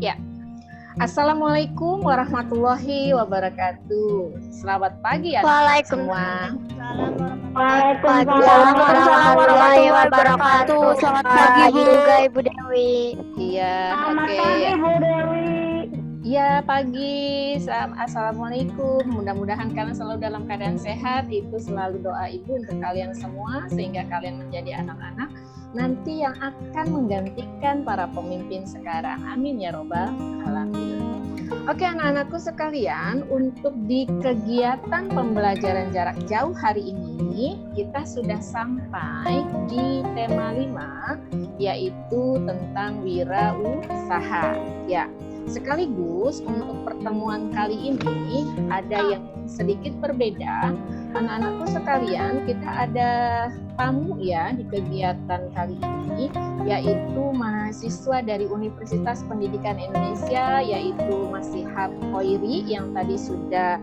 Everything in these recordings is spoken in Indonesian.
Ya, Assalamualaikum warahmatullahi wabarakatuh. Selamat pagi anak-anak semua. Waalaikumsalam warahmatullahi wabarakatuh. Selamat pagi juga Ibu Dewi. Iya, oke. Pagi Bu Dewi. Iya, pagi. Assalamualaikum. Mudah-mudahan kalian selalu dalam keadaan sehat. Itu selalu doa Ibu untuk kalian semua, sehingga kalian menjadi anak-anak nanti yang akan menggantikan para pemimpin sekarang. Amin ya robbal alamin. Oke anak-anakku sekalian, untuk di kegiatan pembelajaran jarak jauh hari ini kita sudah sampai di tema 5, yaitu tentang wirausaha. Ya, sekaligus untuk pertemuan kali ini ada yang sedikit berbeda. Anak-anakku sekalian, kita ada tamu ya di kegiatan kali ini, yaitu mahasiswa dari Universitas Pendidikan Indonesia, yaitu Mas Syihab Khoiri yang tadi sudah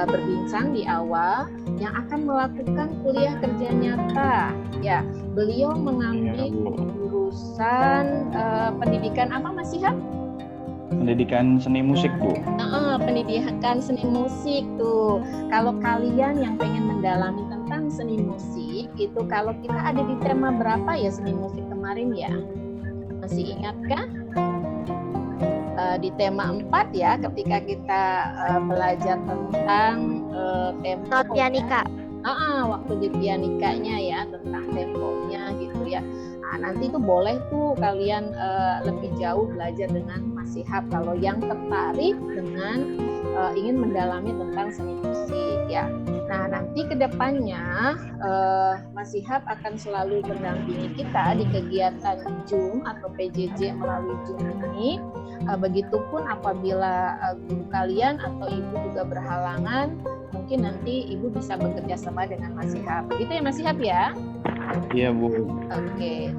berbincang di awal, yang akan melakukan kuliah kerja nyata. Ya, beliau mengambil jurusan pendidikan apa Mas Syihab? Pendidikan seni musik, Bu. Pendidikan seni musik tuh. Kalau kalian yang pengen mendalami tentang seni musik, itu kalau kita ada di tema berapa ya seni musik kemarin ya? Masih ingatkah? Di tema 4 ya, ketika kita belajar tentang tempo. Pianika. Waktu di pianikanya ya, tentang temponya gitu ya. Nah, nanti itu boleh tuh kalian lebih jauh belajar dengan Mas Syihab kalau yang tertarik dengan ingin mendalami tentang seni musik ya. Nah, nanti kedepannya Mas Syihab akan selalu mendampingi kita di kegiatan Zoom atau PJJ melalui Zoom ini. Begitupun apabila guru kalian atau ibu juga berhalangan, mungkin nanti ibu bisa bekerja sama dengan Mas Syihab. Begitu ya Mas Syihab ya? Iya, Bu. Oke.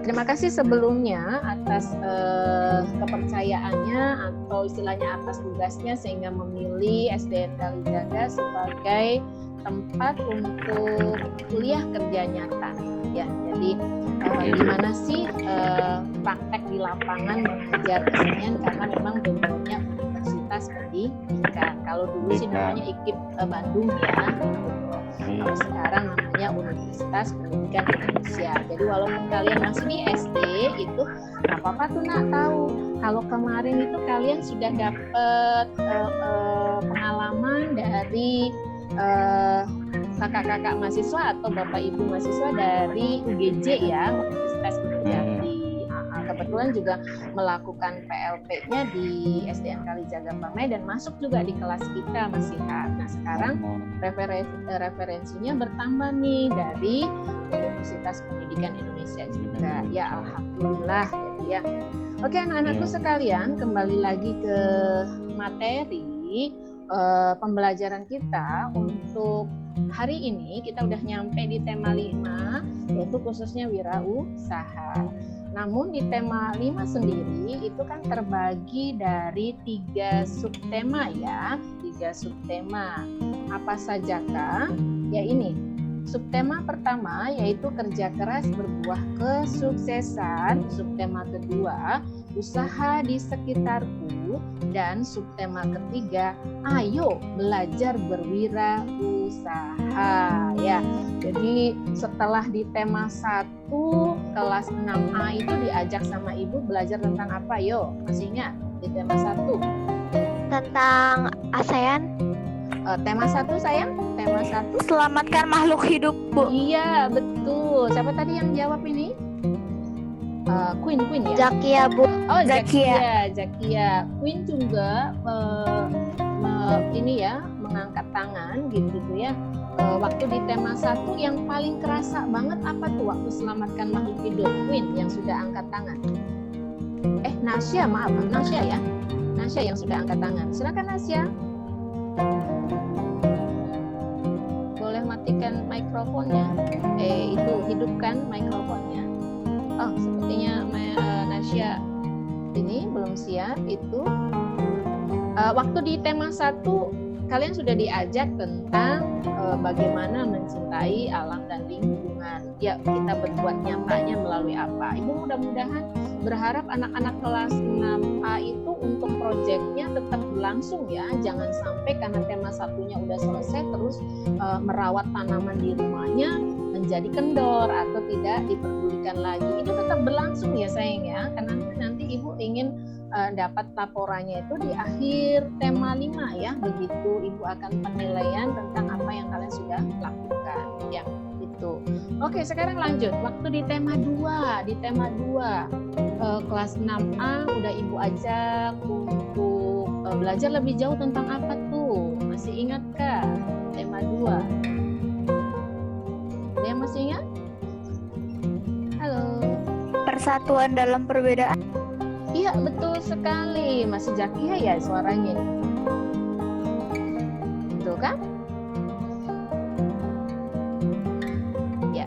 Terima kasih sebelumnya atas kepercayaannya atau istilahnya atas tugasnya sehingga memilih SDN Kalijaga sebagai tempat untuk kuliah kerja nyata. Ya, jadi gimana sih praktek di lapangan mengajar kesenian, karena memang domainnya Universitas Pendidikan. Kalau dulu sih namanya IKIP Bandung ya. Kalau sekarang namanya Universitas Pendidikan Indonesia. Jadi walaupun kalian masih di SD itu nggak apa-apa tuh nak tahu. Kalau kemarin itu kalian sudah dapat pengalaman dari kakak-kakak mahasiswa atau bapak ibu mahasiswa dari UGJ ya, Universitas Gunjati. Kebetulan juga melakukan PLP-nya di SDN Kalijaga Pamai dan masuk juga di kelas kita Mas Syihab. Nah sekarang referensinya bertambah nih dari Universitas Pendidikan Indonesia juga. Ya alhamdulillah jadi ya. Oke anak-anakku sekalian, kembali lagi ke materi pembelajaran kita untuk hari ini. Kita udah nyampe di tema 5, yaitu khususnya wirausaha. Namun di tema 5 sendiri itu kan terbagi dari 3 subtema ya, 3 subtema. Apa sajakah? Ya ini, subtema pertama yaitu kerja keras berbuah kesuksesan, subtema kedua usaha di sekitarku, dan subtema ketiga ayo belajar berwirausaha ya. Jadi setelah di tema 1 kelas 6A itu diajak sama ibu belajar tentang apa yo? Masih ingat di tema 1? Tentang ASEAN. Tema 1 sayang? Tema 1 Selamatkan makhluk hidup, Bu. Iya betul. Siapa tadi yang jawab ini? Queen ya? Zakia, Bu. Oh Zakia. Queen juga ini ya mengangkat tangan gitu ya. Waktu di tema 1 yang paling kerasa banget apa tuh waktu selamatkan makhluk hidup? Queen yang sudah angkat tangan. Nasya, maaf Nasya ya. Nasya yang sudah angkat tangan. Silakan Nasya. Boleh matikan mikrofonnya. Itu hidupkan mikrofonnya. Oh, sepertinya Nasya ini belum siap itu. Waktu di tema 1 kalian sudah diajak tentang bagaimana mencintai alam dan lingkungan. Ya, kita berbuat nyatanya melalui apa? Ibu mudah-mudahan berharap anak-anak kelas 6A itu untuk proyeknya tetap berlangsung ya. Jangan sampai karena tema satunya udah selesai terus merawat tanaman di rumahnya menjadi kendor atau tidak diperdulikan lagi. Itu tetap berlangsung ya sayang ya. Karena nanti Ibu ingin dapat laporannya itu di akhir tema 5 ya. Begitu Ibu akan penilaian tentang apa yang kalian sudah lakukan ya. Itu. Oke, sekarang lanjut. Waktu di tema 2, kelas 6A udah Ibu ajak untuk belajar lebih jauh tentang apa tuh? Masih ingatkah tema 2? Ada yang masih ingat? Halo. Persatuan dalam perbedaan. Iya, betul sekali. Masih Jakia ya suaranya. Betul kan? Ya.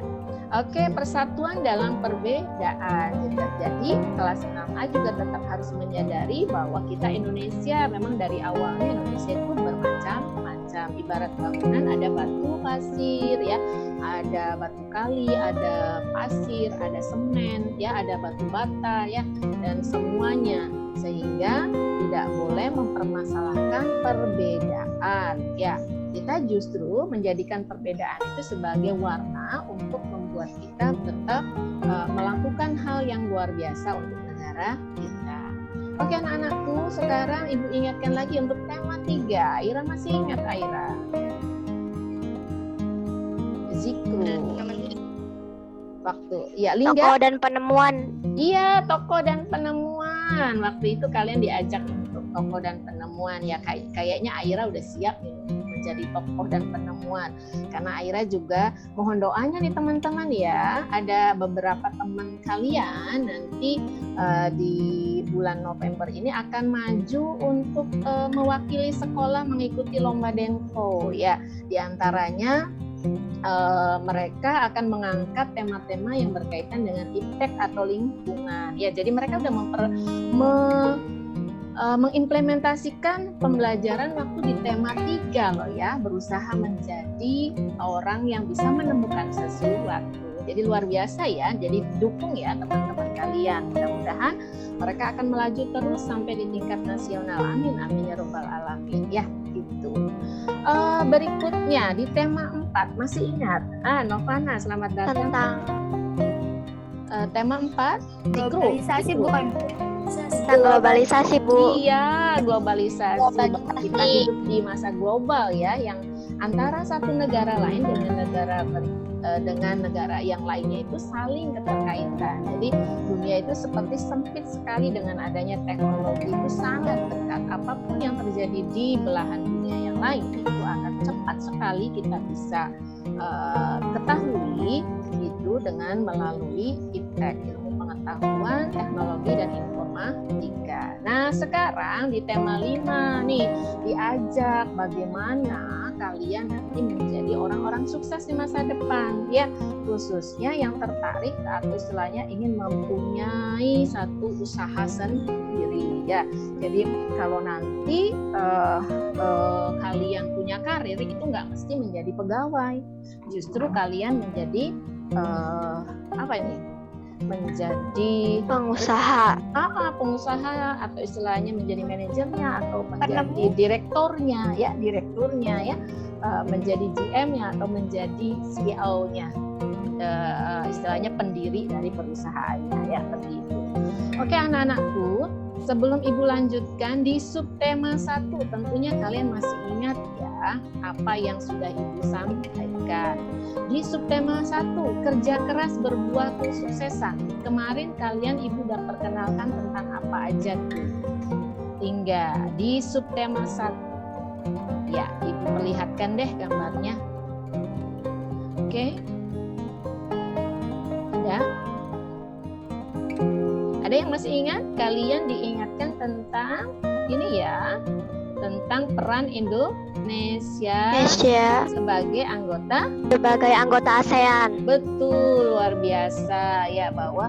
Oke, persatuan dalam perbedaan. Jadi, kelas 6A juga tetap harus menyadari bahwa kita Indonesia memang dari awalnya Indonesia itu bermacam-macam. Ibarat bangunan ada batu, pasir ya. Ada batu kali, ada pasir, ada semen, ya, ada batu bata, ya, dan semuanya, sehingga tidak boleh mempermasalahkan perbedaan, ya. Kita justru menjadikan perbedaan itu sebagai warna untuk membuat kita tetap melakukan hal yang luar biasa untuk negara kita. Oke anak-anakku, sekarang Ibu ingatkan lagi untuk tema 3. Aira masih ingat Aira? Zikru. Waktu ya Lingga. Tokoh dan penemuan. Iya, tokoh dan penemuan. Waktu itu kalian diajak untuk tokoh dan penemuan ya. Kayaknya Aira udah siap nih menjadi tokoh dan penemuan. Karena Aira juga mohon doanya nih teman-teman ya. Ada beberapa teman kalian nanti di bulan November ini akan maju untuk mewakili sekolah mengikuti lomba Denko ya. Di antaranya mereka akan mengangkat tema-tema yang berkaitan dengan iptek atau lingkungan. Ya, jadi mereka sudah mengimplementasikan pembelajaran waktu di tema 3 loh ya, berusaha menjadi orang yang bisa menemukan sesuatu. Jadi luar biasa ya. Jadi dukung ya teman-teman kalian. Mudah-mudahan mereka akan melaju terus sampai di tingkat nasional. Amin, amin ya robbal alamin ya. Itu. Berikutnya di tema 4 masih ingat? Novana, selamat datang. Tentang tema 4 globalisasi bukan? Tentang globalisasi Bu. Iya, globalisasi. Kita hidup di masa global ya, yang antara satu negara lain dengan negara yang lainnya itu saling keterkaitan. Jadi dunia itu seperti sempit sekali dengan adanya teknologi itu sangat dekat. Apapun yang terjadi di belahan dunia yang lain itu akan cepat sekali kita bisa ketahui itu dengan melalui iptek, ilmu pengetahuan, teknologi dan informatika. Nah sekarang di tema 5 nih diajak bagaimana kalian nanti menjadi orang-orang sukses di masa depan ya, khususnya yang tertarik atau istilahnya ingin mempunyai satu usaha sendiri ya. Jadi kalau nanti kalian punya karir itu nggak mesti menjadi pegawai, justru kalian menjadi menjadi pengusaha atau istilahnya menjadi manajernya atau menjadi direkturnya ya, menjadi GM-nya atau menjadi CEO-nya, istilahnya pendiri dari perusahaannya ya, seperti itu. Oke anak-anakku, sebelum Ibu lanjutkan di subtema 1, tentunya kalian masih ingat ya apa yang sudah Ibu sampaikan. Di subtema 1, kerja keras berbuah kesuksesan. Kemarin kalian Ibu udah perkenalkan tentang apa aja tuh. Hingga di subtema 1. Ya, Ibu perlihatkan deh gambarnya. Oke. Ya. Ada yang masih ingat? Kalian diingatkan tentang ini ya, tentang peran Indonesia sebagai anggota ASEAN. Betul, luar biasa ya, bahwa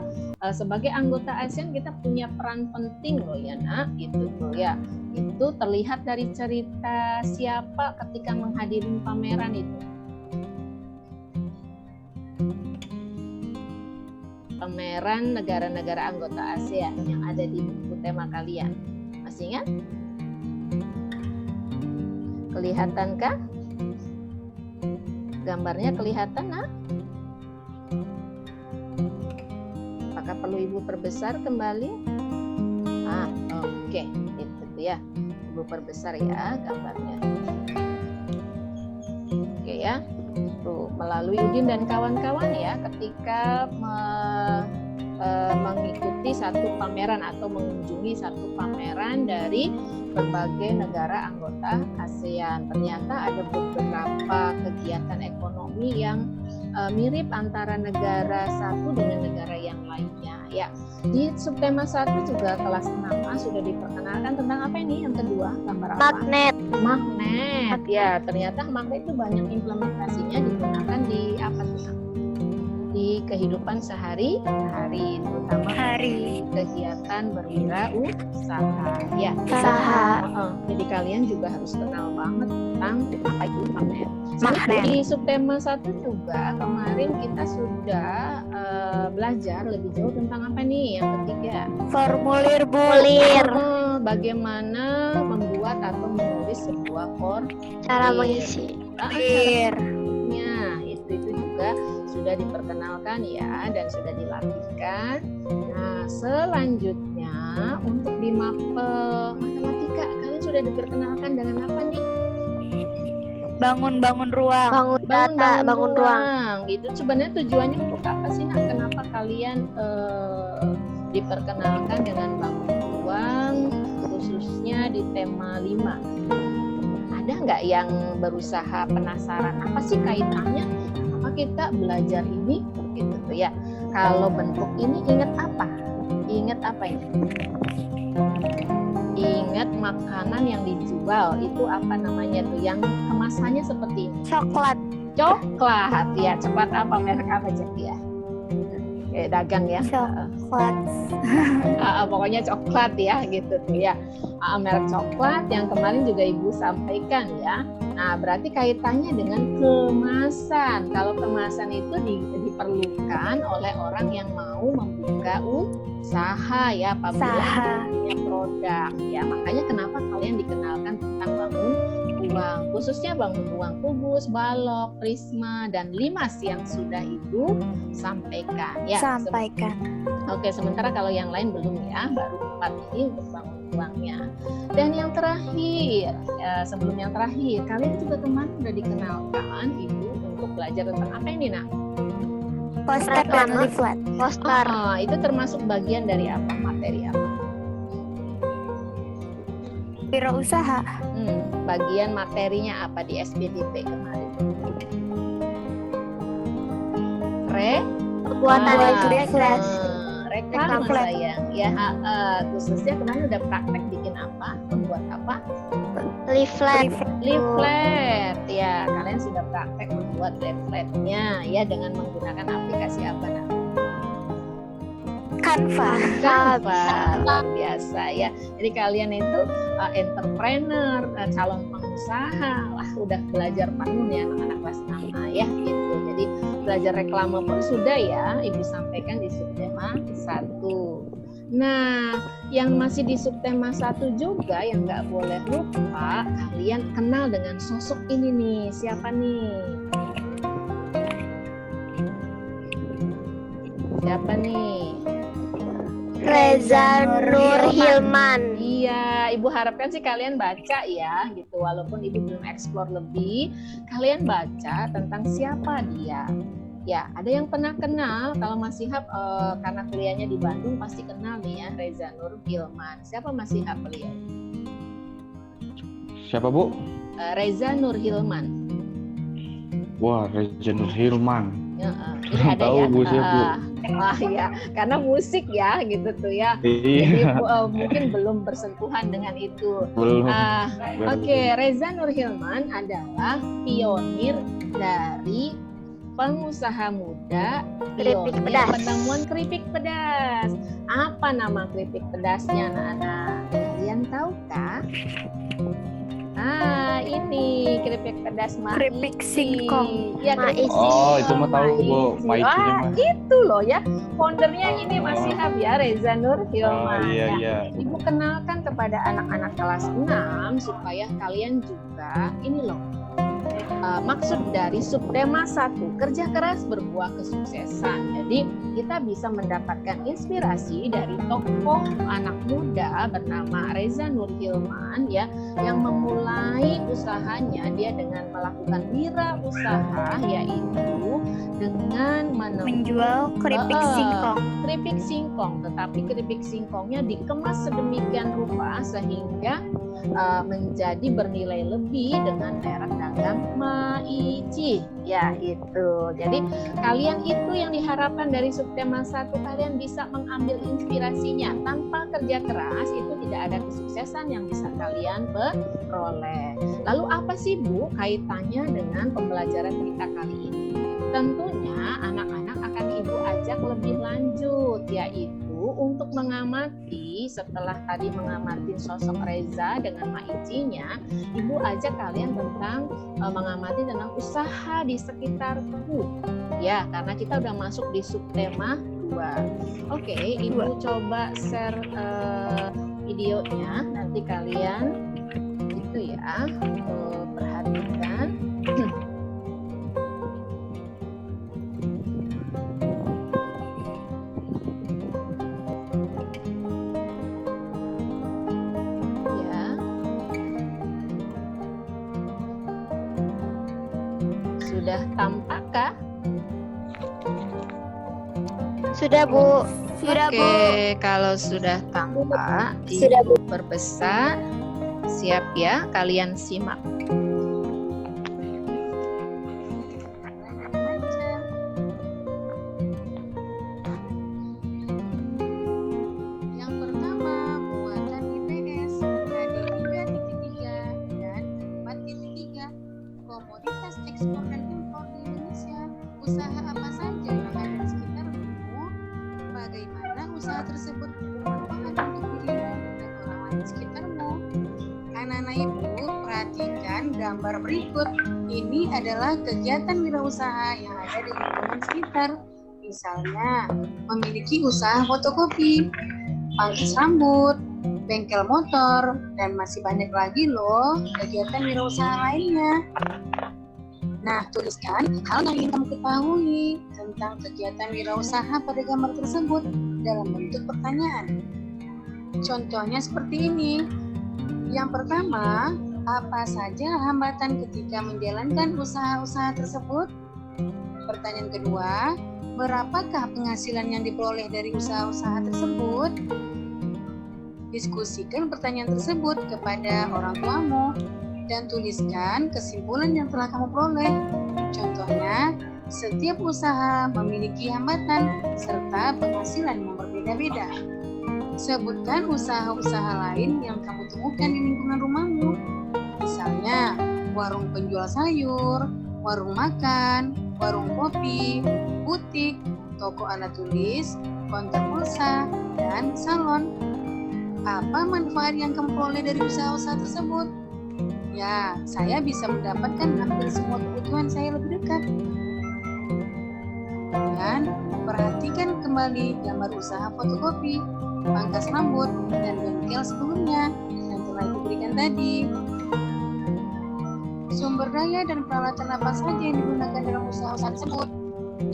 sebagai anggota ASEAN kita punya peran penting loh ya nak, gitu tuh ya. Itu terlihat dari cerita siapa ketika menghadiri pameran itu. pameran negara-negara anggota ASEAN yang ada di buku tema kalian. Masih ingat? Kelihatankah? Gambarnya kelihatan, nak? Apakah perlu Ibu perbesar kembali? Oke. Itu ya. Ibu perbesar ya gambarnya. Oke ya. Tuh, melalui Udin dan kawan-kawan ya, ketika mengikuti satu pameran atau mengunjungi satu pameran dari berbagai negara anggota ASEAN. Ternyata ada beberapa kegiatan ekonomi yang mirip antara negara satu dengan negara yang lainnya. Ya, di subtema 1 juga kelas 6A sudah diperkenalkan tentang apa ini? Yang kedua, gambar apa? Magnet. Magnet. Ya, ternyata magnet itu banyak implementasinya digunakan di apa tuh? Di kehidupan sehari-hari, terutama di kegiatan berwirausaha. Ya, Usaha. Jadi kalian juga harus kenal banget tentang apa itu magnet. Magnet. Di subtema 1 juga kemarin kita sudah belajar lebih jauh tentang apa nih? Yang ketiga, Formulir. bagaimana membuat atau menulis sebuah Cara mengisi. caranya. Itu juga sudah diperkenalkan ya dan sudah dilatihkan. Nah, selanjutnya untuk di matematika kalian sudah diperkenalkan dengan apa nih? Bangun ruang. Bangun ruang. Itu sebenarnya tujuannya untuk apa sih, nak? Kenapa kalian diperkenalkan dengan bangun ruang khususnya di tema 5? Ada nggak yang berusaha penasaran apa sih kaitannya? Apa kita belajar ini? Gitu tuh ya. Kalau bentuk ini ingat apa? Ingat apa ini? Ingat makanan yang dijual itu apa namanya tuh? Yang kemasannya seperti ini. Coklat. Coklat ya. Coklat apa, merek apa jadi ya? Kayak dagang ya. Coklat. Pokoknya coklat ya gitu tuh ya. Merek coklat yang kemarin juga Ibu sampaikan ya. Nah, berarti kaitannya dengan kemasan. Kalau kemasan itu diperlukan oleh orang yang mau membuka usaha ya, apabila punya produk ya. Makanya kenapa kalian dikenalkan tentang bangun ruang, khususnya bangun ruang kubus, balok, prisma, dan limas yang sudah Ibu sampaikan ya. Oke, sementara kalau yang lain belum ya, baru 4 ini untuk bangun ruangnya. Dan yang terakhir, sebelum yang terakhir, kalian juga kemarin sudah dikenalkan Ibu untuk belajar tentang apa ini, nak? Poster dan leaflet. Poster. Itu termasuk bagian dari apa? Materi apa? Wirausaha. Bagian materinya apa di SBDP kemarin? Pembuatan leaflet. Reklame sayang ya. Khususnya kemarin udah praktek bikin apa? Membuat apa? Leaflet ya. Kalian sudah praktek membuat leafletnya ya dengan menggunakan aplikasi apa, nak? Canva. Luar biasa ya. Jadi kalian itu entrepreneur, calon pengusaha, lah udah belajar penuh ya anak-anak kelas 6A ya gitu. Jadi belajar reklame pun sudah ya Ibu sampaikan di subtema 1. Nah, yang masih di subtema 1 juga yang nggak boleh lupa, kalian kenal dengan sosok ini nih. Siapa nih? Reza Nur Hilman. Iya, Ibu harapkan sih kalian baca ya, gitu. Walaupun Ibu belum eksplor lebih, kalian baca tentang siapa dia. Ya, ada yang pernah kenal, kalau Mas Sihab karena kuliahnya di Bandung pasti kenal nih ya, Reza Nur Hilman. Siapa Mas Sihab beliau? Siapa, Bu? Reza Nur Hilman. Wah, Reza Nur Hilman. Ini ada Tahu, ya. Bu, saya, Bu. Wah ya, karena musik ya gitu tuh ya. Iya. Jadi mungkin belum bersentuhan dengan itu. Belum. Oke, Reza Nur Hilman adalah pionir dari pengusaha muda, Keripik pionir pedas. penemuan keripik pedas. Apa nama keripik pedasnya, anak-anak? Kalian tahukah? Nah, ini keripik pedas Maici. Keripik singkong. Ya, keripik Maici. Oh, itu mah tahu Bu, Maici Wah, mah. itu loh ya. Foundernya ini Mas Syihab ya, Reza Nur Hilman. Iya, ya. iya. Ibu kenalkan kepada anak-anak kelas 6 supaya kalian juga ini loh. Maksud dari subtema 1, kerja keras berbuah kesuksesan. Jadi kita bisa mendapatkan inspirasi dari tokoh anak muda bernama Reza Nur Hilman ya, yang memulai usahanya dia dengan melakukan wirausaha, yaitu dengan Menjual keripik singkong. keripik singkong, tetapi keripik singkongnya dikemas sedemikian rupa sehingga menjadi bernilai lebih dengan merek dagang Maici ya itu. Jadi kalian itu yang diharapkan dari subtema 1, kalian bisa mengambil inspirasinya. Tanpa kerja keras itu tidak ada kesuksesan yang bisa kalian peroleh. Lalu apa sih Bu kaitannya dengan pembelajaran kita kali ini? Tentunya anak-anak akan Ibu ajak lebih lanjut, yaitu untuk mengamati. Setelah tadi mengamati sosok Reza dengan Maicinya, Ibu ajak kalian tentang mengamati tentang usaha di sekitarku ya, karena kita udah masuk di subtema 2. Oke, Ibu coba share videonya, nanti kalian itu ya perhatikan. Sudah tampakkah? Sudah Bu. Sudah Oke, Bu. kalau sudah tampak, Sudah, Ibu perbesar. Siap ya, kalian simak. Yang pertama, muatan IPS ada 3.3 dan 4.3. Komoditas ekspor dan impor di Indonesia. Usaha apa saja yang ada di sekitarmu? Bagaimana usaha tersebut bermanfaat untuk dirimu dan orang lain di sekitarmu? Anak-anak Ibu, perhatikan gambar berikut. Ini adalah kegiatan wirausaha yang ada di lingkungan sekitar. Misalnya, memiliki usaha fotokopi, pangkas rambut, bengkel motor, dan masih banyak lagi loh kegiatan wirausaha lainnya. Nah, tuliskan hal yang ingin kamu ketahui tentang kegiatan wirausaha pada gambar tersebut dalam bentuk pertanyaan. Contohnya seperti ini. Yang pertama, apa saja hambatan ketika menjalankan usaha-usaha tersebut? Pertanyaan kedua, berapakah penghasilan yang diperoleh dari usaha-usaha tersebut? Diskusikan pertanyaan tersebut kepada orang tuamu dan tuliskan kesimpulan yang telah kamu peroleh. Contohnya, setiap usaha memiliki hambatan serta penghasilan yang berbeda-beda. Sebutkan usaha-usaha lain yang kamu temukan di lingkungan rumahmu. Misalnya, warung penjual sayur, warung makan, warung kopi, butik, toko alat tulis, konter pulsa, dan salon. Apa manfaat yang kamu peroleh dari usaha-usaha tersebut? Ya, saya bisa mendapatkan hampir semua kebutuhan saya lebih dekat. Dan perhatikan kembali gambar usaha fotokopi, pangkas rambut, dan bengkel sebelumnya yang telah diberikan tadi. Sumber daya dan peralatan apa saja yang digunakan dalam usaha-usaha tersebut?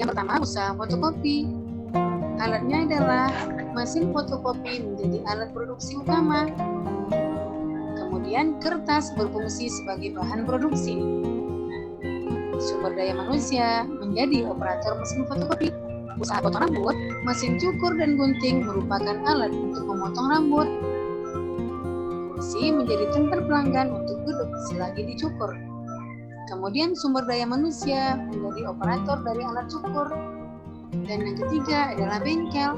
Yang pertama, usaha fotokopi. Alatnya adalah mesin fotokopi menjadi alat produksi utama. Kemudian kertas berfungsi sebagai bahan produksi. Sumber daya manusia menjadi operator mesin fotokopi. Usaha potong rambut, mesin cukur dan gunting merupakan alat untuk memotong rambut. Kursi menjadi tempat pelanggan untuk duduk selagi dicukur. Kemudian sumber daya manusia menjadi operator dari alat cukur. Dan yang ketiga adalah bengkel.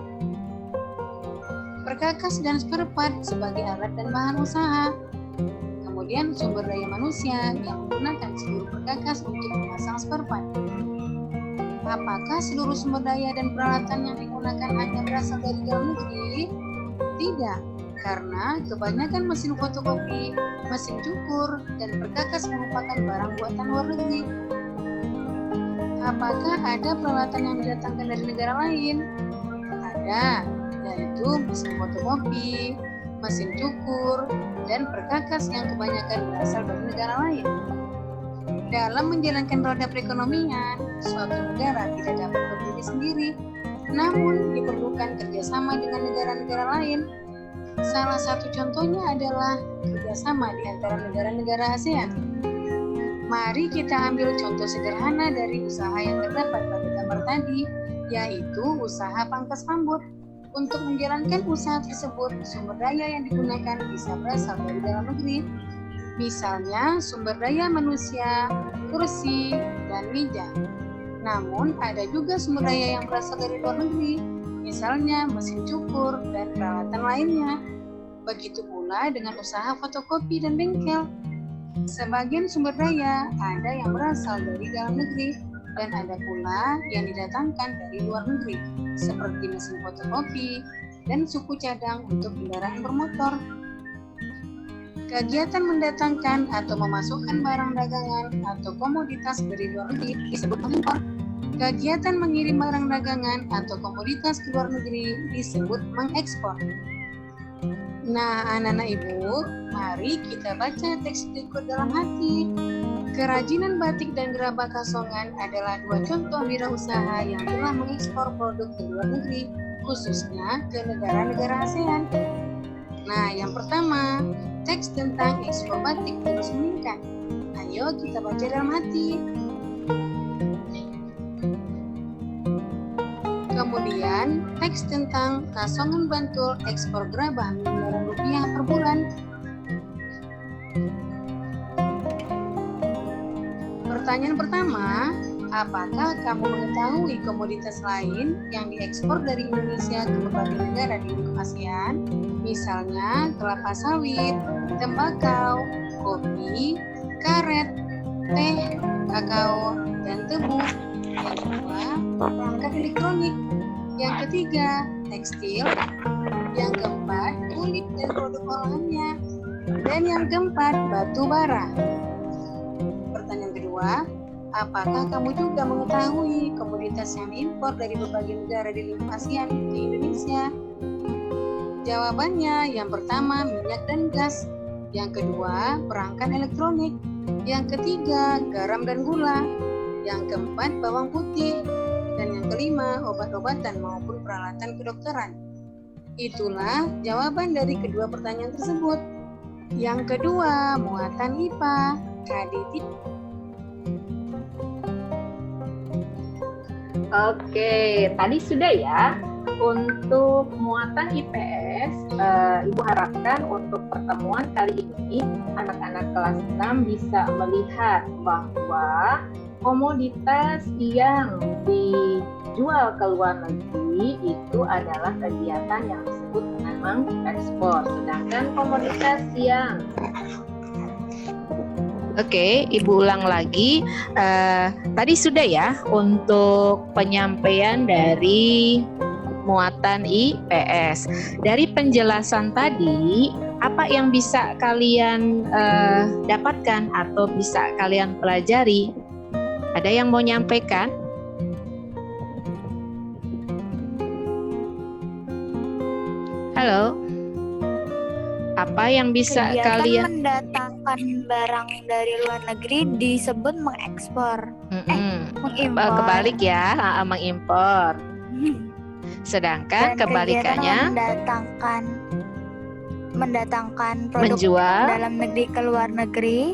Perkakas dan spare part sebagai alat dan bahan usaha. Kemudian sumber daya manusia yang menggunakan seluruh perkakas untuk memasang spare part. Apakah seluruh sumber daya dan peralatan yang digunakan hanya berasal dari dalam negeri? Tidak, karena kebanyakan mesin fotokopi, mesin cukur, dan perkakas merupakan barang buatan luar negeri. Apakah ada peralatan yang didatangkan dari negara lain? Ada, yaitu mesin fotokopi, mesin cukur, dan perkakas yang kebanyakan berasal dari negara lain. Dalam menjalankan roda perekonomian, suatu negara tidak dapat berdiri sendiri, namun diperlukan kerjasama dengan negara-negara lain. Salah satu contohnya adalah kerjasama di antara negara-negara ASEAN. Mari kita ambil contoh sederhana dari usaha yang terdapat pada gambar tadi, yaitu usaha pangkas rambut. Untuk menjalankan usaha tersebut, sumber daya yang digunakan bisa berasal dari dalam negeri. Misalnya sumber daya manusia, kursi, dan meja. Namun ada juga sumber daya yang berasal dari luar negeri, misalnya mesin cukur dan peralatan lainnya. Begitu pula dengan usaha fotokopi dan bengkel. Sebagian sumber daya ada yang berasal dari dalam negeri dan ada pula yang didatangkan dari luar negeri, seperti mesin fotokopi dan suku cadang untuk kendaraan bermotor. Kegiatan mendatangkan atau memasukkan barang dagangan atau komoditas dari luar negeri disebut mengimpor. Kegiatan mengirim barang dagangan atau komoditas ke luar negeri disebut mengekspor. Nah, anak-anak ibu, mari kita baca teks berikut dalam hati. Kerajinan batik dan gerabah kasongan adalah dua contoh wirausaha yang telah mengekspor produk ke luar negeri, khususnya ke negara-negara ASEAN. Nah, yang pertama, teks tentang ekspor batik terus meningkat. Ayo kita baca dalam hati. Kemudian, teks tentang Kasongan Bantul ekspor gerabah miliaran rupiah per bulan. Pertanyaan pertama, apakah kamu mengetahui komoditas lain yang diekspor dari Indonesia ke berbagai negara di lingkup ASEAN? Misalnya kelapa sawit, tembakau, kopi, karet, teh, kakao, dan tebu. Yang kedua, perangkat elektronik. Yang ketiga, tekstil. Yang keempat, kulit dan produk olahannya. Dan yang keempat, batu bara. Pertanyaan kedua, apakah kamu juga mengetahui komoditas yang diimpor dari berbagai negara di lingkup ASEAN ke Indonesia? Jawabannya, yang pertama minyak dan gas, yang kedua perangkat elektronik, yang ketiga garam dan gula, yang keempat bawang putih, dan yang kelima obat-obatan maupun peralatan kedokteran. Itulah jawaban dari kedua pertanyaan tersebut. Yang kedua, muatan IPA, KDT. Oke, tadi sudah ya. Untuk muatan IPS, Ibu harapkan untuk pertemuan kali ini anak-anak kelas 6 bisa melihat bahwa komoditas yang dijual ke luar negeri itu adalah kegiatan yang disebut dengan mengekspor. Sedangkan komoditas yang Oke, Ibu ulang lagi. Tadi sudah ya untuk penyampaian dari muatan IPS. Dari penjelasan tadi, apa yang bisa kalian dapatkan atau bisa kalian pelajari? Ada yang mau nyampaikan? Halo? Apa yang bisa Kegiatan kalian mendatangkan barang dari luar negeri disebut mengekspor. Mengimpor. Kebalik ya, mengimpor. Sedangkan Dan kebalikannya mendatangkan produk menjual dalam negeri ke luar negeri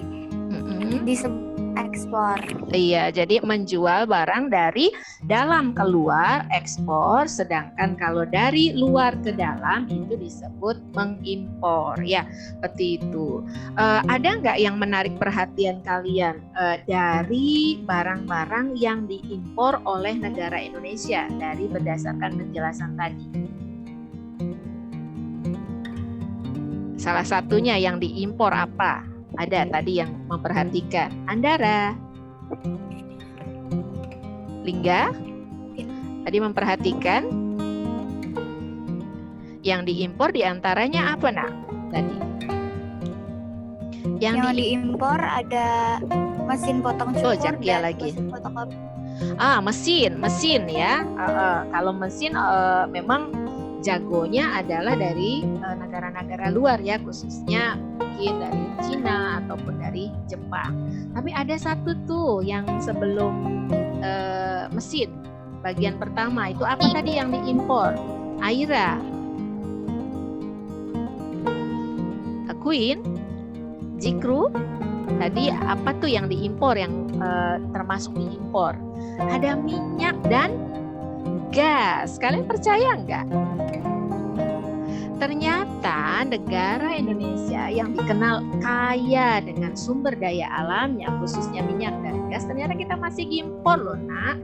disebut ekspor. Iya, jadi menjual barang dari dalam keluar ekspor, sedangkan kalau dari luar ke dalam itu disebut mengimpor. Ya, seperti itu. Ada nggak yang menarik perhatian kalian dari barang-barang yang diimpor oleh negara Indonesia dari berdasarkan penjelasan tadi? Salah satunya yang diimpor apa? Ada tadi yang memperhatikan. Andara, Lingga, tadi memperhatikan. Yang diimpor diantaranya apa nak? Tadi. Yang diimpor ada mesin potong cukur Jakia dan lagi. mesin fotokopi. Mesin ya. Kalau mesin memang jagonya adalah dari negara-negara luar ya, khususnya mungkin dari Cina ataupun dari Jepang. Tapi ada satu tuh yang sebelum mesin, bagian pertama itu apa tadi yang diimpor? Aira, Queen, Jikru, tadi apa tuh yang diimpor, yang termasuk diimpor? Ada minyak dan gas. Kalian percaya nggak? Ternyata negara Indonesia yang dikenal kaya dengan sumber daya alamnya, khususnya minyak dan gas, ternyata kita masih impor loh nak.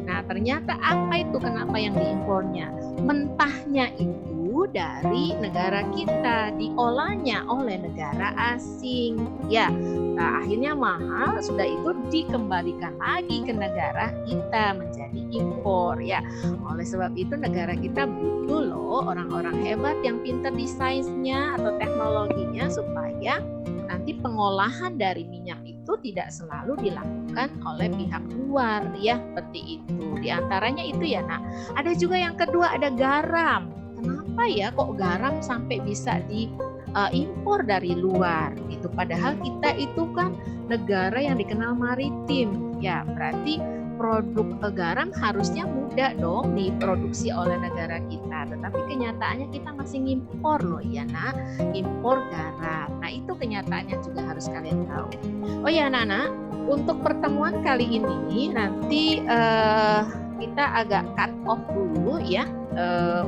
Nah ternyata apa itu, kenapa yang diimpornya? Mentahnya itu dari negara kita, diolahnya oleh negara asing. Ya, akhirnya mahal, sudah itu dikembalikan lagi ke negara kita menjadi impor ya. Oleh sebab itu negara kita butuh loh orang-orang hebat yang pintar di sainsnya atau teknologinya, supaya nanti pengolahan dari minyak itu tidak selalu dilakukan oleh pihak luar ya, seperti itu. Di antaranya itu ya nak. Ada juga yang kedua, ada garam. Kenapa ya kok garam sampai bisa diimpor dari luar? Itu padahal kita itu kan negara yang dikenal maritim ya, berarti produk garam harusnya mudah dong diproduksi oleh negara kita, tetapi kenyataannya kita masih ngimpor loh ya nak, impor garam. Nah itu kenyataannya juga harus kalian tahu. Oh ya anak-anak, untuk pertemuan kali ini nanti kita agak cut off dulu ya,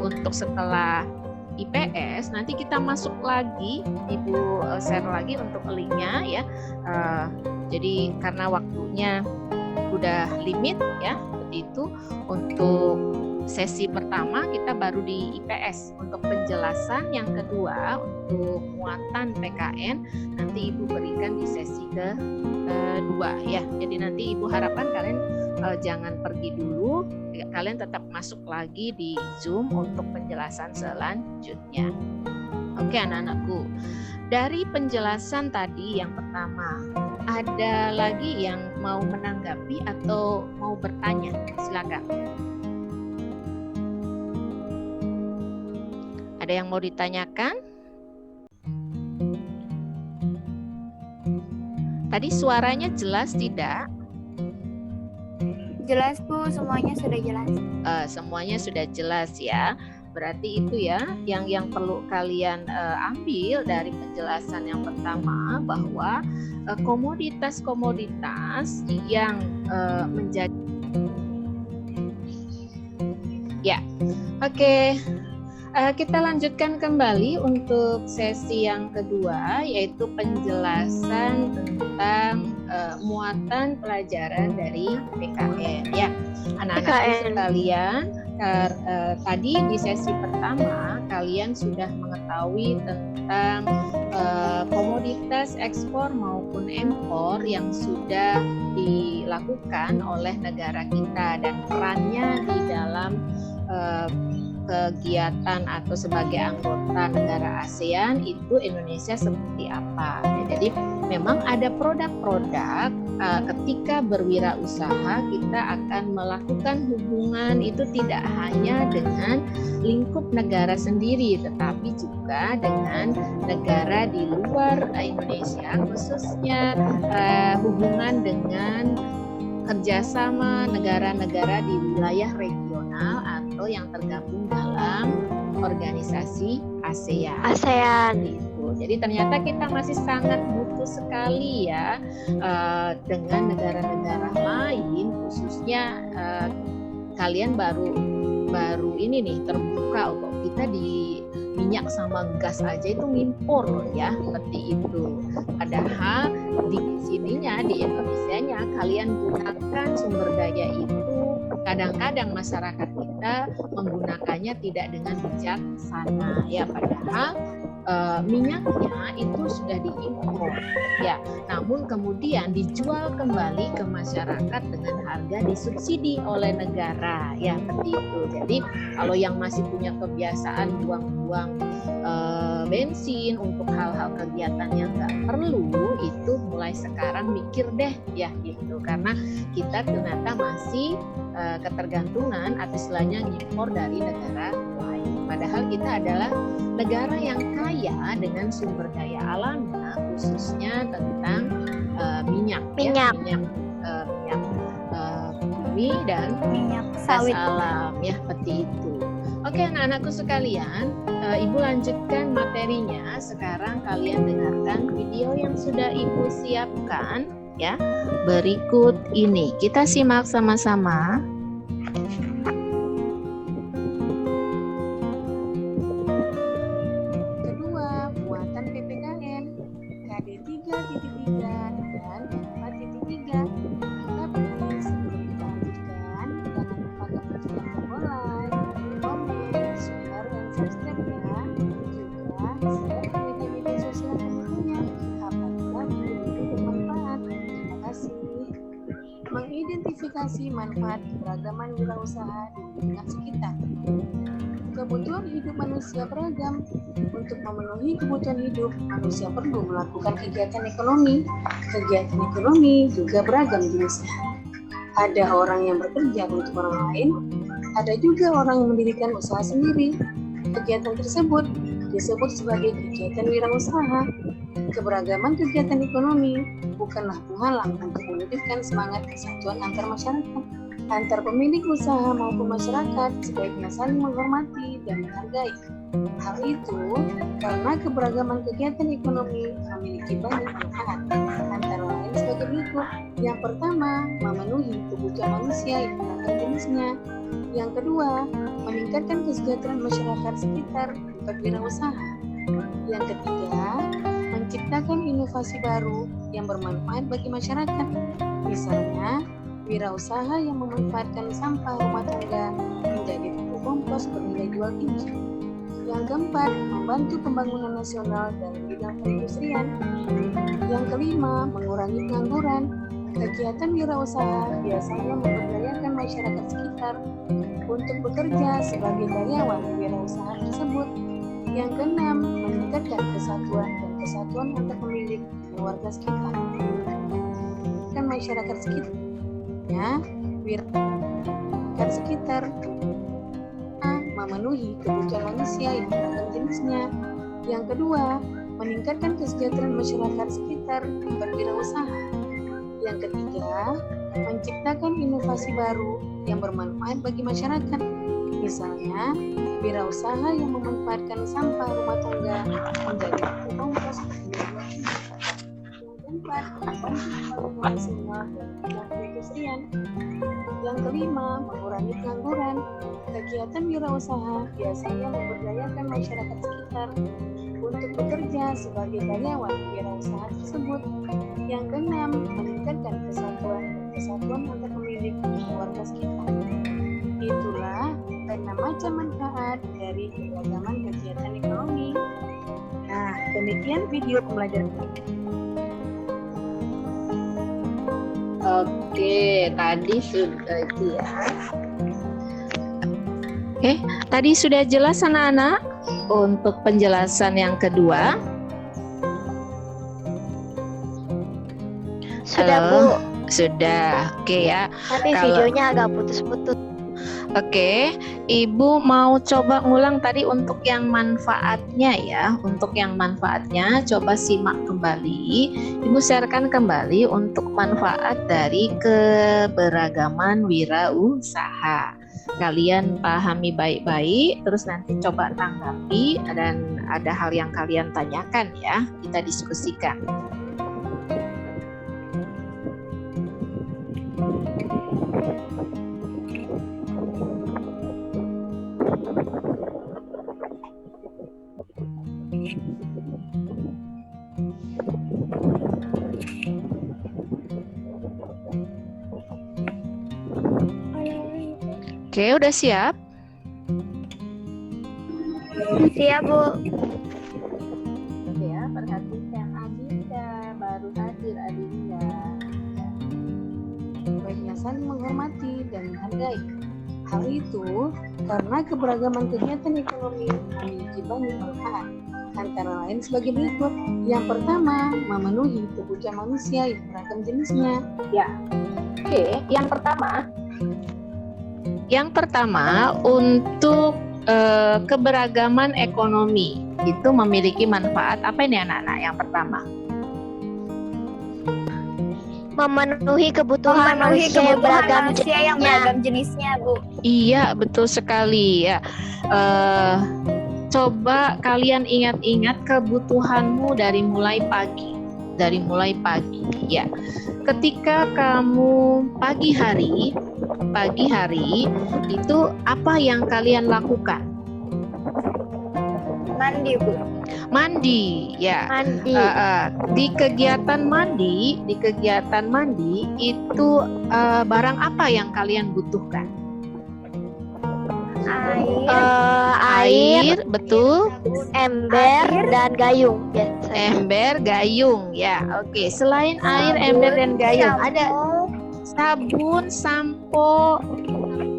untuk setelah IPS nanti kita masuk lagi, Ibu share lagi untuk linknya ya. Jadi karena waktunya udah limit ya, seperti itu. Untuk sesi pertama kita baru di IPS. Untuk penjelasan yang kedua untuk muatan PKN nanti Ibu berikan di sesi kedua ya. Jadi nanti Ibu harapkan kalian jangan pergi dulu, kalian tetap masuk lagi di Zoom untuk penjelasan selanjutnya. Oke anak-anakku, dari penjelasan tadi yang pertama, ada lagi yang mau menanggapi atau mau bertanya? Silakan. Ada yang mau ditanyakan? Tadi suaranya jelas tidak? Jelas Bu, semuanya sudah jelas. Semuanya sudah jelas ya. Berarti itu ya yang perlu kalian ambil dari penjelasan yang pertama, bahwa komoditas-komoditas yang menjadi ya. Oke. Kita lanjutkan kembali untuk sesi yang kedua, yaitu penjelasan tentang muatan pelajaran dari PKN ya. Anak-anak sekalian, tadi di sesi pertama kalian sudah mengetahui tentang komoditas ekspor maupun impor yang sudah dilakukan oleh negara kita dan perannya di dalam kegiatan atau sebagai anggota negara ASEAN itu Indonesia seperti apa. Jadi memang ada produk-produk ketika berwirausaha kita akan melakukan hubungan itu tidak hanya dengan lingkup negara sendiri, tetapi juga dengan negara di luar Indonesia, khususnya hubungan dengan kerjasama negara-negara di wilayah regional atau yang tergabung dalam organisasi ASEAN. Gitu. Jadi ternyata kita masih sangat butuh sekali ya dengan negara-negara lain, khususnya kalian baru ini nih terbuka kok, kita di minyak sama gas aja itu ngimpor loh ya, seperti itu. Padahal di sininya, di Indonesianya kalian gunakan sumber daya itu, kadang-kadang masyarakat kita menggunakannya tidak dengan bijaksana ya, padahal minyaknya itu sudah diimpor, ya. Namun kemudian dijual kembali ke masyarakat dengan harga disubsidi oleh negara, ya seperti itu. Jadi kalau yang masih punya kebiasaan buang-buang bensin untuk hal-hal kegiatan yang nggak perlu, itu mulai sekarang mikir deh, ya gitu. Karena kita ternyata masih ketergantungan atau istilahnya ngimpor dari negara lain. Padahal kita adalah negara yang kaya dengan sumber daya alamnya, khususnya tentang minyak, Minyak. ya, minyak bumi dan Minyak gas sawit. alam, ya seperti itu. Oke, anak-anakku sekalian, Ibu lanjutkan materinya. Sekarang kalian dengarkan video yang sudah Ibu siapkan, ya. Berikut ini kita simak sama-sama. Kedua, muatan PPKN KD 3.3 dan 4.3. Tapi sebelum kita lanjutkan, jangan lupa tekan like, komen, share, dan subscribe ya. Juga share ke media-media sosial tentunya apabila video itu bermanfaat. Terima kasih. Mengidentifikasi manfaat keberagaman wirausaha di lingkungan sekitar. Kebutuhan hidup manusia beragam. Untuk memenuhi kebutuhan hidup, manusia perlu melakukan kegiatan ekonomi. Kegiatan ekonomi juga beragam jenisnya. Ada orang yang bekerja untuk orang lain, ada juga orang yang mendirikan usaha sendiri. Kegiatan tersebut disebut sebagai kegiatan wirausaha. Keberagaman kegiatan ekonomi bukanlah penghalang untuk mewujudkan semangat kesatuan antar masyarakat. Antar pemilik usaha maupun masyarakat sebaiknya saling menghormati dan menghargai. Hal itu karena keberagaman kegiatan ekonomi memiliki banyak manfaat, antara lain sebagai berikut. Yang pertama, memenuhi kebutuhan manusia yang beragam jenisnya. Yang kedua, meningkatkan kesejahteraan masyarakat sekitar berwirausaha. Yang ketiga, menciptakan inovasi baru yang bermanfaat bagi masyarakat. Misalnya, wirausaha yang memanfaatkan sampah rumah tangga menjadi pupuk kompos bernilai jual tinggi. Yang keempat, membantu pembangunan nasional dalam bidang perindustrian. Yang kelima, mengurangi pengangguran. Kegiatan wirausaha biasanya memberdayakan masyarakat sekitar untuk bekerja sebagai karyawan wirausaha tersebut. Yang keenam, meningkatkan kesatuan dan kesatuan antar pemilik dan warga sekitar. Dan masyarakat sekitar. Wirausaha sekitar memenuhi kebutuhan manusia yang beragam jenisnya. Yang kedua, meningkatkan kesejahteraan masyarakat sekitar berwirausaha. Yang ketiga, menciptakan inovasi baru yang bermanfaat bagi masyarakat. Misalnya, wirausaha yang memanfaatkan sampah rumah tangga menjadi pupuk kompos. Yang keempat, membantu pembangunan nasional dan bidang perindustrian. Yang kelima, mengurangi pengangguran. Kegiatan wirausaha biasanya memberdayakan masyarakat sekitar untuk bekerja sebagai karyawan wirausaha tersebut. Yang keenam, meningkatkan kesatuan dan kesatuan antar pemilik dan warga sekitar. Itulah 6 macam manfaat dari keberagaman kegiatan ekonomi. Nah, demikian video pembelajaran. Oke, tadi sudah itu ya. Oke, tadi sudah jelas anak-anak untuk penjelasan yang kedua. Sudah, Halo? Bu. Sudah, oke ya. Tapi Kalau- videonya agak putus-putus. Oke, Ibu mau coba ngulang tadi untuk yang manfaatnya ya. Untuk yang manfaatnya coba simak kembali. Ibu sharekan kembali untuk manfaat dari keberagaman wirausaha. Kalian pahami baik-baik, terus nanti coba tanggapi dan ada hal yang kalian tanyakan ya. Kita diskusikan. Oke, udah siap? Siap, Bu. perhatikan Adinda, baru hadir Adinda. Baiknya saling menghormati dan menghargai. Hal itu karena keberagaman kegiatan ekonomi memiliki banyak manfaat. Antara lain sebagai berikut. Yang pertama, memenuhi kebutuhan manusia yang beragam jenisnya. Oke, yang pertama untuk keberagaman ekonomi itu memiliki manfaat apa ini anak-anak? Yang pertama, Memenuhi kebutuhan manusia yang beragam jenisnya, Bu. iya betul sekali ya. Coba kalian ingat-ingat kebutuhanmu dari mulai pagi ya. Ketika kamu pagi hari itu apa yang kalian lakukan? Mandi, Bu. Mandi ya. Mandi. Di kegiatan mandi itu barang apa yang kalian butuhkan? Air, betul. ember, dan gayung. Ember, gayung ya. Oke, selain air, ember dan gayung ada sabun, sampo,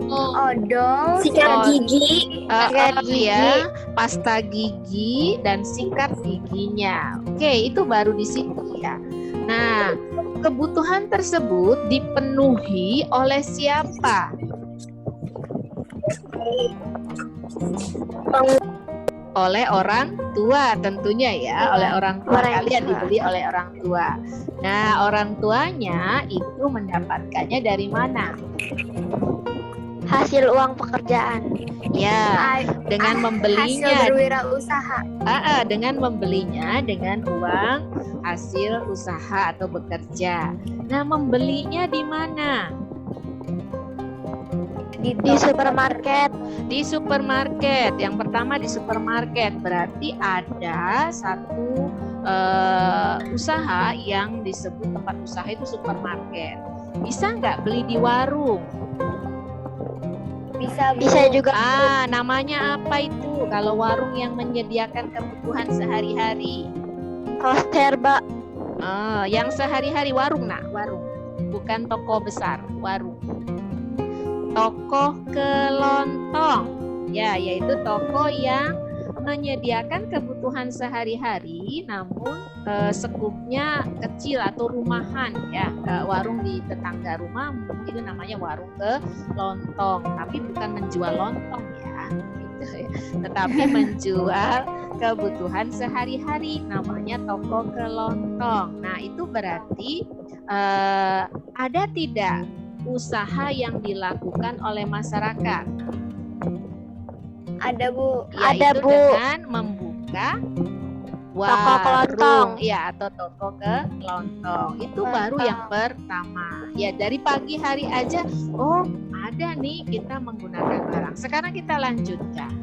odol, sikat gigi, ya, pasta gigi dan sikat giginya. Oke, itu baru di situ ya. Nah, kebutuhan tersebut dipenuhi oleh siapa? Oleh orang tua tentunya ya, oleh orang tua. Kalian dibeli oleh orang tua. Nah, orang tuanya itu mendapatkannya dari mana? Hasil uang pekerjaan. Ya, dengan membelinya. Hasil berwirausaha. Dengan membelinya dengan uang hasil usaha atau bekerja. Nah, membelinya di mana? Di supermarket. Di supermarket. Yang pertama di supermarket berarti ada satu usaha yang disebut tempat usaha itu supermarket. Bisa nggak beli di warung? Bisa juga. Namanya apa itu? Kalau warung yang menyediakan kebutuhan sehari-hari. Serba. Yang sehari-hari warung, warung. Bukan toko besar, warung. Toko kelontong, ya, yaitu toko yang menyediakan kebutuhan sehari-hari, namun sekupnya kecil atau rumahan, ya. Warung di tetangga rumah itu namanya warung kelontong, tapi bukan menjual lontong, ya, gitu ya. Tetapi menjual kebutuhan sehari-hari, namanya toko kelontong. Nah, itu berarti ada tidak usaha yang dilakukan oleh masyarakat? Ada, Bu. Yaitu dengan membuka toko kelontong, ya, atau toko kelontong. Itu baru yang pertama. Ya, dari pagi hari aja, ada nih kita menggunakan barang. Sekarang kita lanjutkan.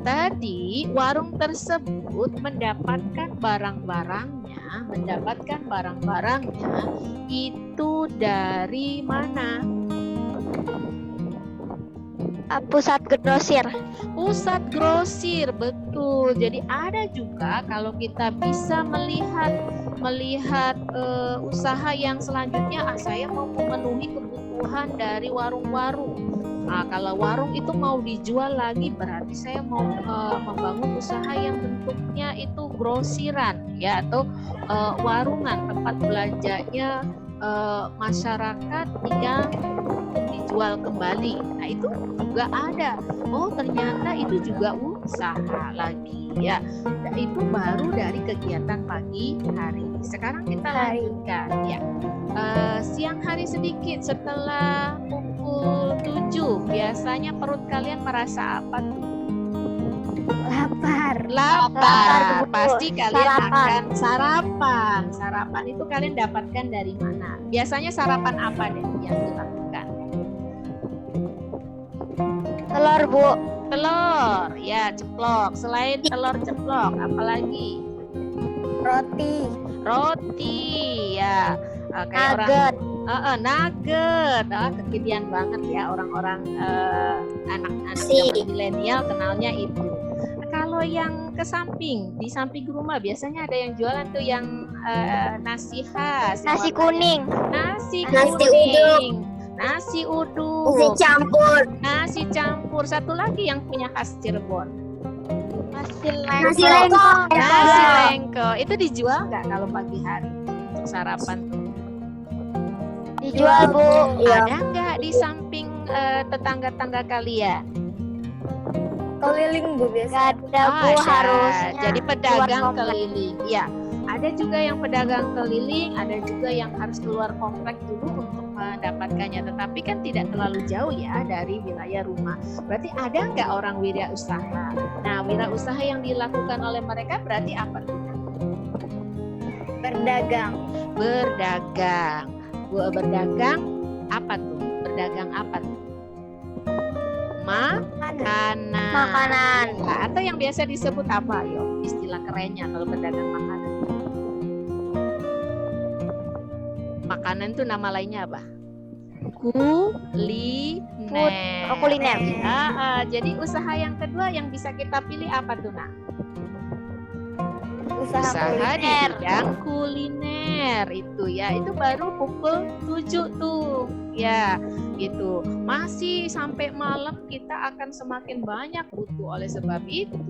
Tadi warung tersebut mendapatkan barang-barangnya itu dari mana? Pusat grosir. Pusat grosir, betul. Jadi ada juga kalau kita bisa melihat usaha yang selanjutnya, saya mau memenuhi kebutuhan dari warung-warung. Nah, kalau warung itu mau dijual lagi, berarti saya mau membangun usaha yang bentuknya itu grosiran, ya, atau warungan, tempat belanjanya masyarakat yang dijual kembali. Nah, itu juga ada. Ternyata itu juga usaha lagi, ya. Nah, itu baru dari kegiatan pagi hari. Sekarang kita lanjutkan, ya. Siang hari sedikit setelah pukul 7, biasanya perut kalian merasa apa tuh? Lapar. Pasti kalian akan sarapan. Sarapan itu kalian dapatkan dari mana? Biasanya sarapan apa deh yang dilakukan? Telur, Bu. Telur, ya, ceplok. Selain telur ceplok, apalagi? Roti, ya. Kayak nugget. Kekinian banget ya orang-orang anak-anak milenial kenalnya itu. Kalau kalau yang ke samping, di samping rumah biasanya ada yang jualan tuh yang nasi khas. Nasi kuning. Nasi Nasi kuning. Nasi uduk. Nasi campur. Nasi campur. Satu lagi yang punya khas Cirebon. Nasi Nasi lengko. lengko. Nasi lengko. Itu dijual nggak kalau pagi hari untuk sarapan? Dijual, Bu. Ada nggak di samping tetangga-tangga kalian? Keliling Bu biasa. Gak ada, Bu, Ada. harusnya. Jadi pedagang keluar komplek. keliling. Ya, ada juga yang pedagang keliling, ada juga yang harus keluar komplek dulu untuk mendapatkannya. Tetapi kan tidak terlalu jauh ya dari wilayah rumah. Berarti ada nggak orang wirausaha? Nah, wirausaha yang dilakukan oleh mereka berarti apa? Berdagang. Berdagang. Berdagang apa tuh? Berdagang apa tuh? Makanan. Makanan. Atau yang biasa disebut apa, yo? Istilah kerennya kalau pedagang makanan. Makanan itu nama lainnya apa? Kuliner. Kuliner. Jadi usaha yang kedua yang bisa kita pilih apa tuh, Nak? Usaha Usaha di kuliner. bidang kuliner itu ya, itu baru pukul 7 tuh ya, gitu. Masih sampai malam kita akan semakin banyak butuh. Oleh sebab itu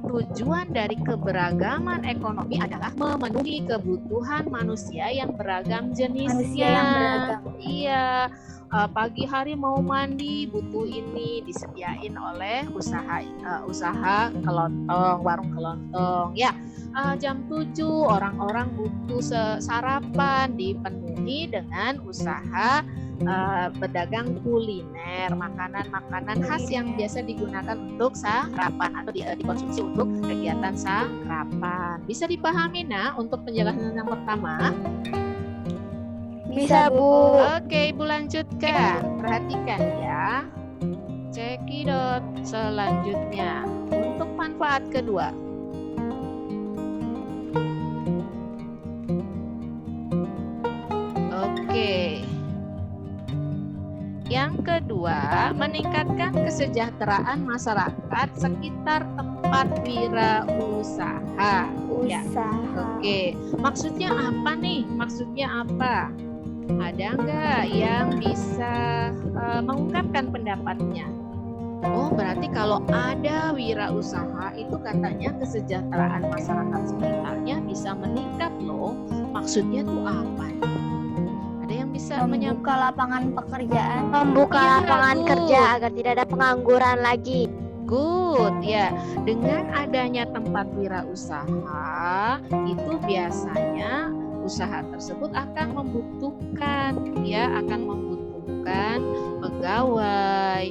tujuan dari keberagaman ekonomi adalah memenuhi kebutuhan manusia yang beragam jenisnya. Manusia yang beragam. Iya, pagi hari mau mandi butuh ini disediain oleh usaha kelontong, warung kelontong ya. Jam 7 orang-orang butuh sarapan dipenuhi dengan usaha pedagang kuliner, makanan-makanan khas yang biasa digunakan untuk sarapan atau dikonsumsi untuk kegiatan sarapan. Bisa dipahami, Nak, untuk penjelasan yang pertama? Bisa, Bu. Oke, Ibu lanjutkan. Perhatikan ya. Cekidot selanjutnya. Untuk manfaat kedua. Oke. Yang kedua, meningkatkan kesejahteraan masyarakat sekitar tempat wirausaha. Ya. Usaha. Oke, maksudnya apa nih? Maksudnya apa? Ada nggak yang bisa mengungkapkan pendapatnya? Oh, berarti kalau ada wirausaha itu katanya kesejahteraan masyarakat sekitarnya bisa meningkat loh. Maksudnya tuh apa? Ada yang bisa menyampaikan? Membuka lapangan pekerjaan. Membuka Iya, lapangan Bu. kerja agar tidak ada pengangguran lagi. Good ya, dengan adanya tempat wirausaha itu biasanya usaha tersebut akan membutuhkan pegawai,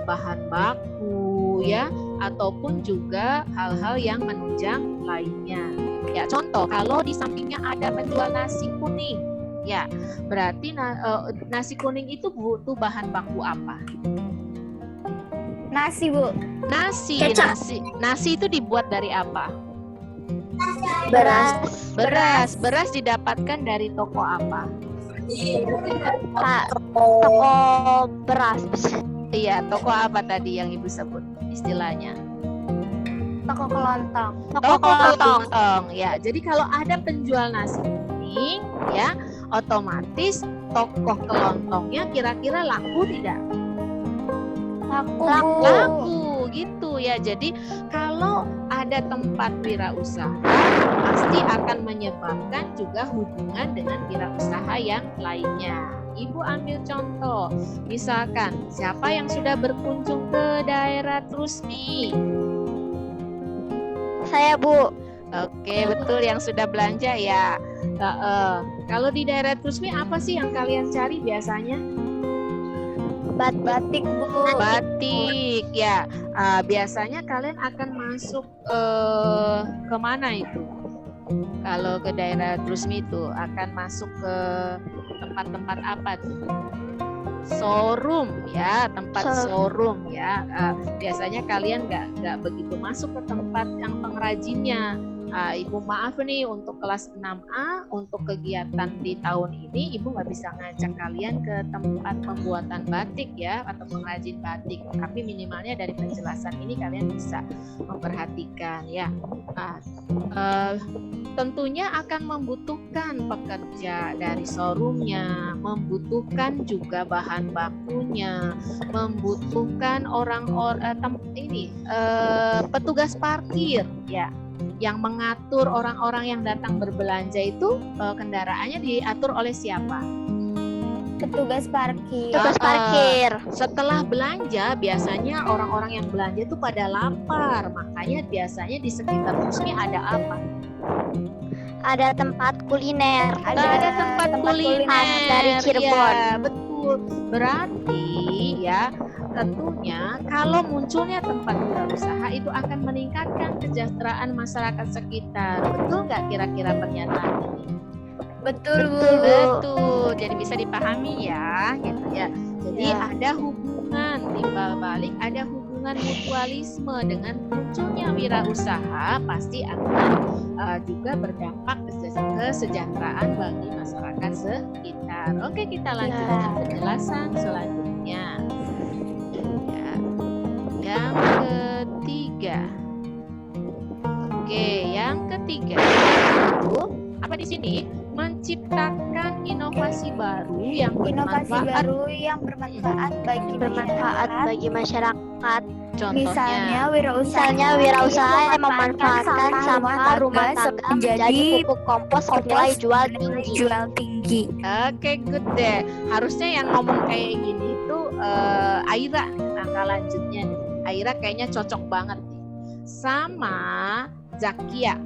bahan baku ya, ataupun juga hal-hal yang menunjang lainnya. Ya, contoh kalau di sampingnya ada penjual nasi kuning, ya berarti nasi kuning itu butuh bahan baku apa? Nasi Bu. Nasi itu dibuat dari apa? Beras. Beras didapatkan dari toko apa? Toko beras. Iya, toko apa tadi yang Ibu sebut istilahnya? Toko kelontong. Toko kelontong. Ya, jadi kalau ada penjual nasi kuning ya, otomatis toko kelontongnya kira-kira laku tidak? Laku gitu ya. Jadi kalau ada tempat wirausaha pasti akan menyebabkan juga hubungan dengan wirausaha yang lainnya. Ibu ambil contoh, misalkan siapa yang sudah berkunjung ke daerah Trusmi? Saya, Bu. Oke, betul, yang sudah belanja ya. Kalau di daerah Trusmi apa sih yang kalian cari biasanya? Batik Bu. Batik ya. Biasanya kalian akan masuk kemana itu? Kalau ke daerah Trusmi itu akan masuk ke tempat-tempat apa tuh? Showroom ya, tempat showroom ya. Biasanya kalian nggak begitu masuk ke tempat yang pengrajinnya. Ibu maaf nih untuk kelas 6A, untuk kegiatan di tahun ini Ibu nggak bisa ngajak kalian ke tempat pembuatan batik ya, atau pengrajin batik, tapi minimalnya dari penjelasan ini kalian bisa memperhatikan ya. Tentunya akan membutuhkan pekerja dari showroomnya, membutuhkan juga bahan bakunya, membutuhkan petugas parkir ya, yang mengatur orang-orang yang datang berbelanja itu kendaraannya diatur oleh siapa? Petugas parkir. Tugas parkir. Setelah belanja biasanya orang-orang yang belanja itu pada lapar, makanya biasanya di sekitar pusnya ada apa? Ada tempat kuliner. Ada tempat kuliner khas dari Cirebon. ya, betul. Berarti ya tentunya kalau munculnya tempat wirausaha itu akan meningkatkan kesejahteraan masyarakat sekitar. Betul nggak kira-kira pernyataan ini? Betul, Bu. Betul. Jadi bisa dipahami ya, gitu ya. Jadi ada hubungan timbal balik, ada hubungan mutualisme. Dengan munculnya wirausaha pasti akan juga berdampak kesejahteraan bagi masyarakat sekitar. Oke, kita lanjutkan penjelasan selanjutnya. Ya. Yang ketiga. Oke, yang ketiga itu apa di sini? Menciptakan inovasi baru yang bermanfaat. Bagi masyarakat. Contohnya, Misalnya wirausaha yang memanfaatkan sampah rumah tangga menjadi pupuk kompos bernilai jual tinggi. oke, good deh. Harusnya yang ngomong kayak gini tuh Aira nih, langkah lanjutnya nih. Aira kayaknya cocok banget nih sama Zakia.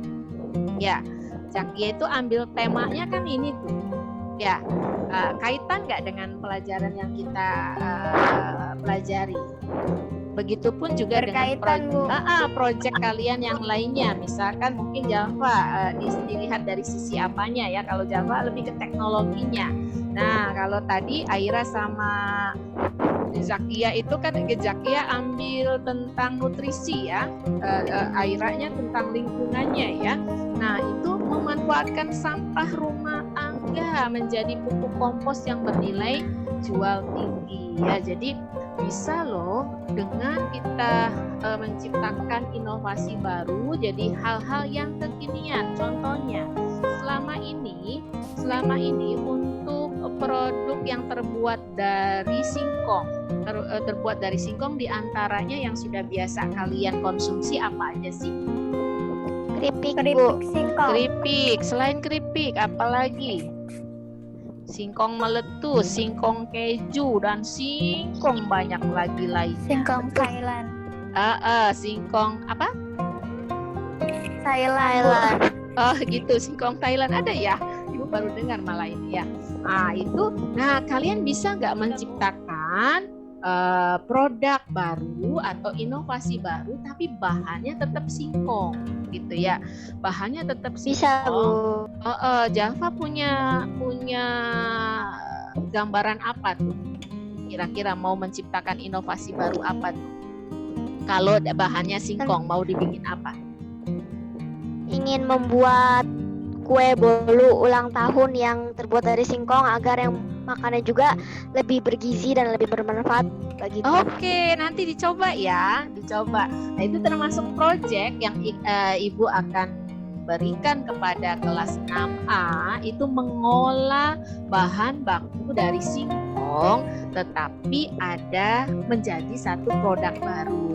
Ya, Zakia itu ambil temanya kan ini tuh. Ya, kaitan nggak dengan pelajaran yang kita pelajari? Begitupun juga Berkaitan, dengan proyek kalian yang lainnya. Misalkan mungkin Java dilihat dari sisi apanya ya. Kalau Java lebih ke teknologinya. Nah, kalau tadi Aira sama Zakia itu kan Zakia ambil tentang nutrisi ya. Airanya tentang lingkungannya ya. Nah, itu memanfaatkan sampah rumah tangga menjadi pupuk kompos yang bernilai jual tinggi ya. Jadi bisa loh dengan kita menciptakan inovasi baru jadi hal-hal yang kekinian. Contohnya selama ini untuk produk yang terbuat dari singkong, diantaranya yang sudah biasa kalian konsumsi apa aja sih? Keripik, singkong. Keripik. Selain keripik apalagi? Singkong meletus, singkong keju, dan singkong banyak lagi lainnya. Singkong Thailand. Singkong apa? Thailand. Oh gitu, singkong Thailand ada ya? Ibu baru dengar malah ini ya. Nah kalian bisa nggak menciptakan produk baru atau inovasi baru, tapi bahannya tetap singkong, gitu ya? Bahannya tetap singkong. Bisa, Bu. Java punya gambaran apa tuh? Kira-kira mau menciptakan inovasi baru apa tuh? Kalau bahannya singkong, mau dibikin apa? Ingin membuat kue bolu ulang tahun yang terbuat dari singkong agar yang makannya juga lebih bergizi dan lebih bermanfaat bagi tubuh. Oke, nanti dicoba ya, dicoba. Nah, itu termasuk proyek yang Ibu akan berikan kepada kelas 6A, itu mengolah bahan baku dari singkong tetapi ada menjadi satu produk baru.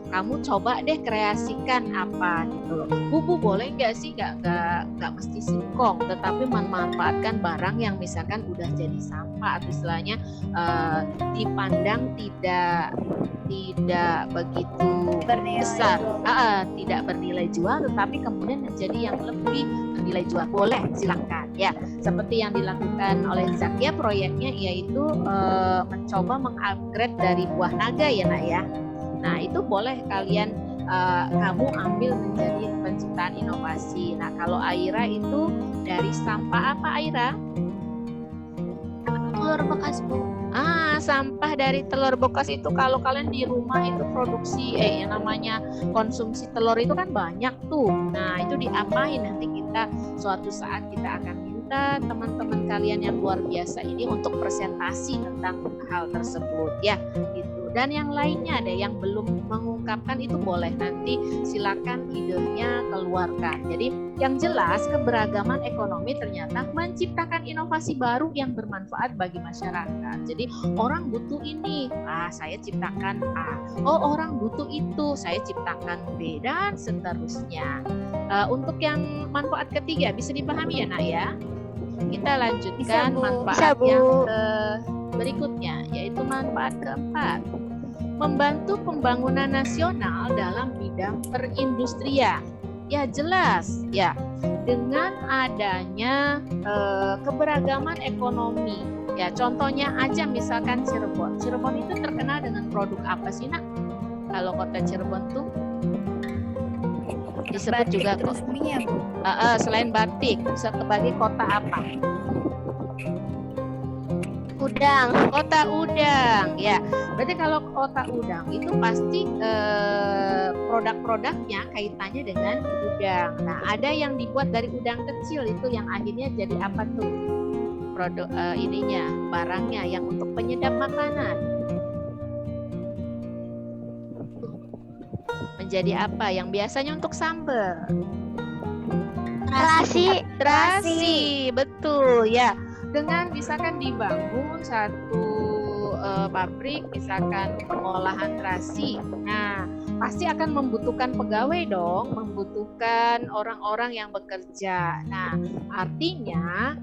Kamu coba deh kreasikan apa gitu loh. Bu boleh nggak sih nggak mesti singkong, tetapi memanfaatkan barang yang misalkan udah jadi sampah atau istilahnya dipandang tidak begitu besar, tidak bernilai jual, tetapi kemudian menjadi yang lebih bernilai jual. Boleh, silakan ya. Seperti yang dilakukan oleh Zakia, proyeknya yaitu mencoba mengupgrade dari buah naga ya nak ya. Nah itu boleh kalian kamu ambil menjadi penciptaan inovasi. Nah kalau Aira itu dari sampah apa Aira? telur bekas, Bu. Sampah dari telur bekas itu kalau kalian di rumah itu produksi yang namanya konsumsi telur itu kan banyak tuh. Nah, itu diapain nanti kita suatu saat kita akan minta teman-teman kalian yang luar biasa ini untuk presentasi tentang hal tersebut ya gitu. Dan yang lainnya ada yang belum mengungkapkan itu boleh nanti silakan idenya keluarkan. Jadi yang jelas keberagaman ekonomi ternyata menciptakan inovasi baru yang bermanfaat bagi masyarakat. Jadi orang butuh ini, saya ciptakan A. Oh, orang butuh itu, saya ciptakan B, dan seterusnya. Untuk yang manfaat ketiga bisa dipahami ya, Nak ya. Kita lanjutkan manfaat yang berikutnya, yaitu manfaat keempat. Membantu pembangunan nasional dalam bidang perindustrian. Ya jelas ya, dengan adanya keberagaman ekonomi. Ya contohnya aja misalkan Cirebon. Cirebon itu terkenal dengan produk apa sih, Nak? Kalau kota Cirebon tuh disebut batik juga kok. Selain batik, bisa sebagai kota apa? Udang. Kota udang, ya. Berarti kalau kota udang itu pasti produk-produknya kaitannya dengan udang. Nah, ada yang dibuat dari udang kecil itu yang akhirnya jadi apa tuh? Produk barangnya yang untuk penyedap makanan. Menjadi apa? Yang biasanya untuk sambal. Terasi, betul ya. Dengan misalkan dibangun satu pabrik misalkan pengolahan terasi, nah pasti akan membutuhkan pegawai dong, membutuhkan orang-orang yang bekerja. Nah artinya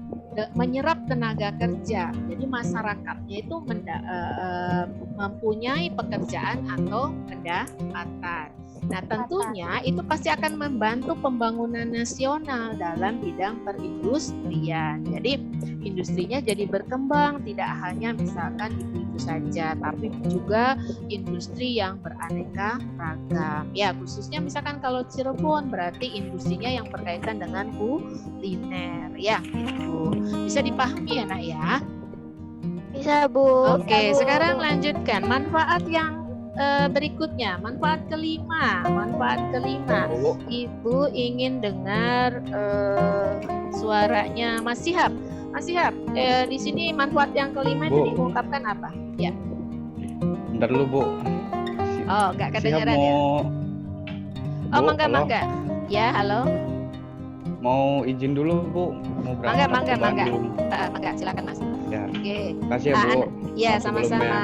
menyerap tenaga kerja, jadi masyarakatnya itu mempunyai pekerjaan atau pendapatan. Nah tentunya itu pasti akan membantu pembangunan nasional dalam bidang perindustrian. Jadi industrinya jadi berkembang, tidak hanya misalkan itu saja, tapi juga industri yang beraneka ragam. Ya khususnya misalkan kalau Cirebon berarti industrinya yang berkaitan dengan kuliner. Ya gitu. Bisa dipahami ya, Nak ya? Bisa, Bu. Oke, sekarang lanjutkan manfaat yang berikutnya, manfaat kelima. Ibu ingin dengar suaranya Mas Sihab. Mas Sihab, di sini manfaat yang kelima itu diungkapkan apa? Ya. Bentar dulu, Bu. Oh, nggak kedengeran ya? Oh, mangga. Ya, halo. Mau izin dulu, Bu. Mau berangkat Mangga, silakan Mas. Ya. Oke. Kasih ya, Bu. Ya, sama-sama.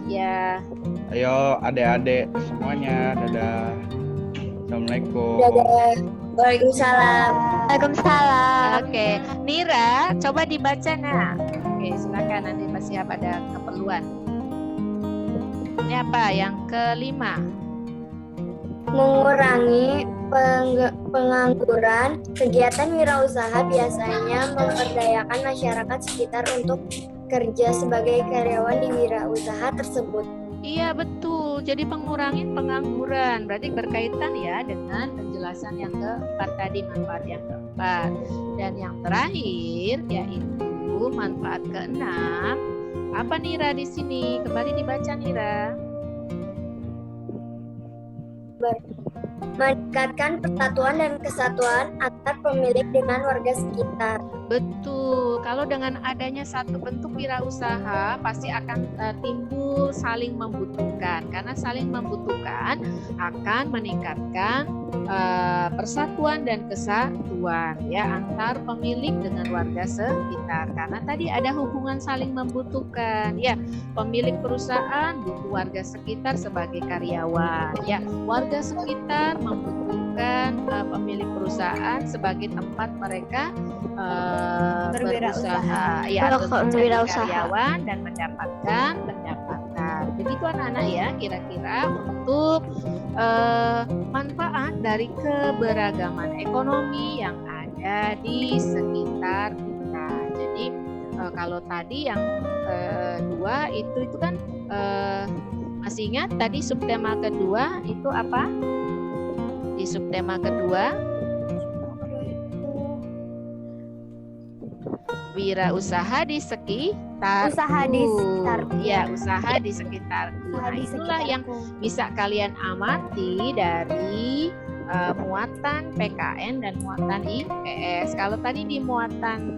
Ya. Ayo adik-adik semuanya, dadah. Assalamualaikum. Dadah. Waalaikumsalam. Oke, Nira, coba dibaca, Nak. Oke, silakan nanti pasti ada keperluan. Ini apa? Yang kelima. Mengurangi pengangguran. Kegiatan wirausaha biasanya memberdayakan masyarakat sekitar untuk kerja sebagai karyawan di wirausaha tersebut. Iya betul, jadi pengurangin pengangguran, berarti berkaitan ya dengan penjelasan yang keempat tadi, manfaat yang keempat. Dan yang terakhir yaitu manfaat keenam. Apa Nira di sini? Kembali dibaca Nira. Meningkatkan persatuan dan kesatuan antar pemilik dengan warga sekitar. Betul, kalau dengan adanya satu bentuk wirausaha pasti akan timbul saling membutuhkan. Karena saling membutuhkan akan meningkatkan persatuan dan kesatuan ya antar pemilik dengan warga sekitar. Karena tadi ada hubungan saling membutuhkan ya. Pemilik perusahaan butuh warga sekitar sebagai karyawan ya. Warga sekitar membutuhkan pemilik perusahaan sebagai tempat mereka berusaha ya, atau menjadi karyawan dan mendapatkan pendapatan. Begitu anak-anak ya kira-kira untuk manfaat dari keberagaman ekonomi yang ada di sekitar kita. Jadi kalau tadi yang dua itu kan masih ingat tadi subtema kedua itu apa? Di subtema kedua wirausaha di sekitar Usaha di sekitarku. Ya, usaha di sekitarku. Usaha Nah, di itulah yang sekitarku. bisa kalian amati dari muatan PKN dan muatan IPS. Kalau tadi di muatan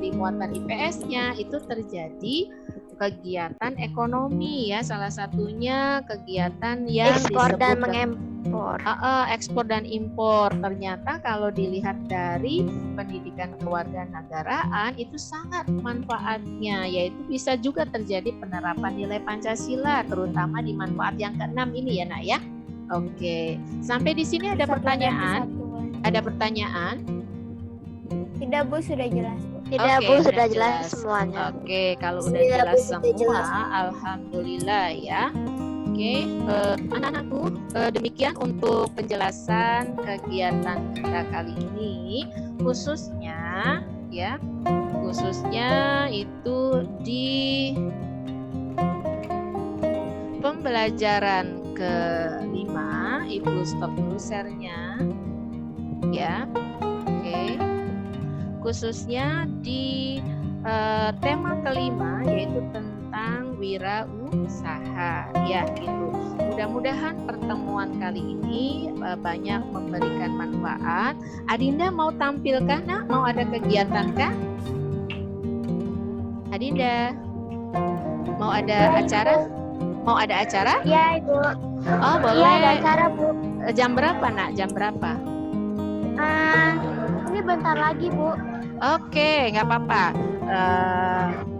di muatan IPS-nya itu terjadi kegiatan ekonomi ya, salah satunya kegiatan yang Ekspor dan disebut mengekspor. ekspor dan impor. Ternyata kalau dilihat dari pendidikan kewarganegaraan itu sangat manfaatnya, yaitu bisa juga terjadi penerapan nilai Pancasila, terutama di manfaat yang keenam ini ya Nak ya. Oke, sampai di sini ada pertanyaan? Ada pertanyaan? Tidak Bu, sudah jelas Bu. Oke, Tidak Bu, sudah sudah jelas jelas. semuanya. Oke, kalau udah Sudah, jelas Bu, sudah semua, jelas. alhamdulillah ya. Oke, anak-anakku, demikian untuk penjelasan kegiatan kita kali ini, khususnya itu di pembelajaran kelima. Ibu stop dulu share-nya ya. Oke, khususnya di tema kelima, yaitu tentang wirausaha ya gitu. Mudah-mudahan pertemuan kali ini banyak memberikan manfaat. Adinda mau tampilkan Nak? Mau ada kegiatan kah? Adinda mau ada acara? Mau ada acara? Iya Ibu. Oh Iya ada boleh. acara Bu. Jam berapa Nak? Jam berapa? Ini bentar lagi Bu. Oke, nggak apa-apa.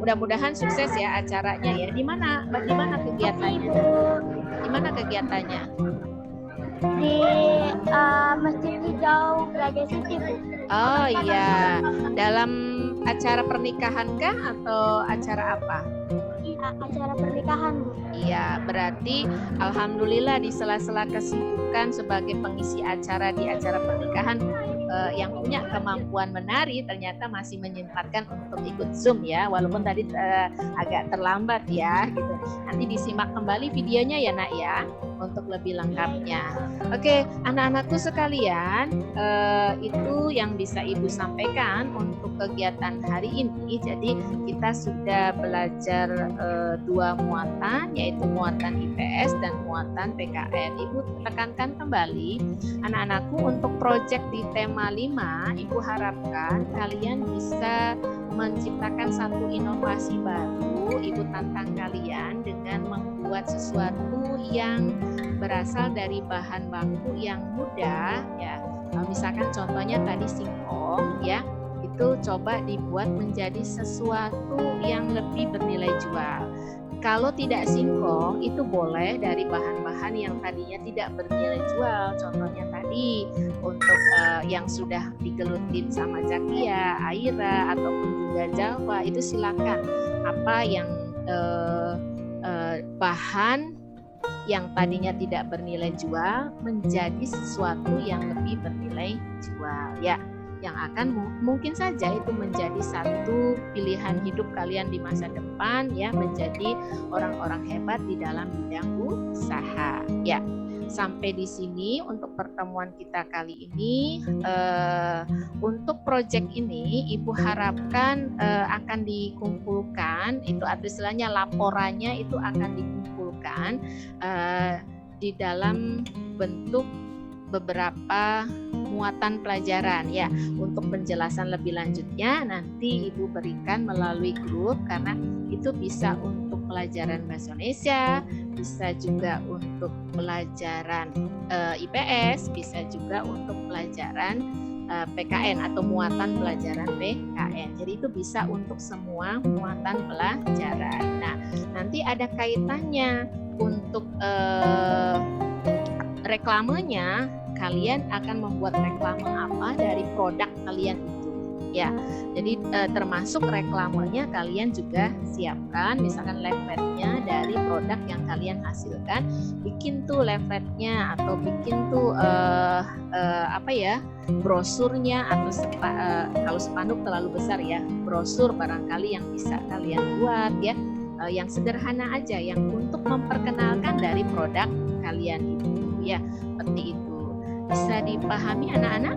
Mudah-mudahan sukses ya acaranya ya. Di mana kegiatannya? Di mana kegiatannya? Di Masjid Hijau Braga City Bu. Oh iya, dalam acara pernikahan kah atau acara apa? Iya, acara pernikahan Bu. Iya, berarti alhamdulillah di sela-sela kesibukan sebagai pengisi acara di acara pernikahan, yang punya kemampuan menari ternyata masih menyempatkan untuk ikut Zoom ya, walaupun tadi agak terlambat ya gitu. Nanti disimak kembali videonya ya Nak ya untuk lebih lengkapnya. Oke, anak-anakku sekalian, itu yang bisa Ibu sampaikan untuk kegiatan hari ini. Jadi kita sudah belajar dua muatan, yaitu muatan IPS dan muatan PKN. Ibu tekankan kembali anak-anakku untuk proyek di tema 5, Ibu harapkan kalian bisa menciptakan satu inovasi baru. Ibu tantang kalian dengan membuat sesuatu yang berasal dari bahan baku yang mudah ya. Misalkan contohnya tadi singkong ya, itu coba dibuat menjadi sesuatu yang lebih bernilai jual. Kalau tidak singkong, itu boleh dari bahan-bahan yang tadinya tidak bernilai jual. Contohnya tadi untuk yang sudah digelutin sama Zakia, Aira, ataupun juga Jalwa, itu silakan. Apa yang bahan yang tadinya tidak bernilai jual menjadi sesuatu yang lebih bernilai jual ya, yang akan mungkin saja itu menjadi satu pilihan hidup kalian di masa depan ya, menjadi orang-orang hebat di dalam bidang usaha ya. Sampai di sini untuk pertemuan kita kali ini. Untuk proyek ini Ibu harapkan akan dikumpulkan, itu istilahnya laporannya itu akan dikumpulkan di dalam bentuk beberapa muatan pelajaran ya. Untuk penjelasan lebih lanjutnya nanti Ibu berikan melalui grup, karena itu bisa untuk pelajaran bahasa Indonesia, bisa juga untuk pelajaran IPS, bisa juga untuk pelajaran PKN atau muatan pelajaran PKN. Jadi itu bisa untuk semua muatan pelajaran. Nah, nanti ada kaitannya untuk reklamenya. Kalian akan membuat reklame apa dari produk kalian itu ya. Jadi termasuk reklamenya kalian juga siapkan, misalkan leafletnya dari produk yang kalian hasilkan, bikin tuh leafletnya atau bikin tuh brosurnya, atau kalau spanduk terlalu besar ya, brosur barangkali yang bisa kalian buat ya, yang sederhana aja, yang untuk memperkenalkan dari produk kalian itu ya, seperti itu. Bisa dipahami anak-anak?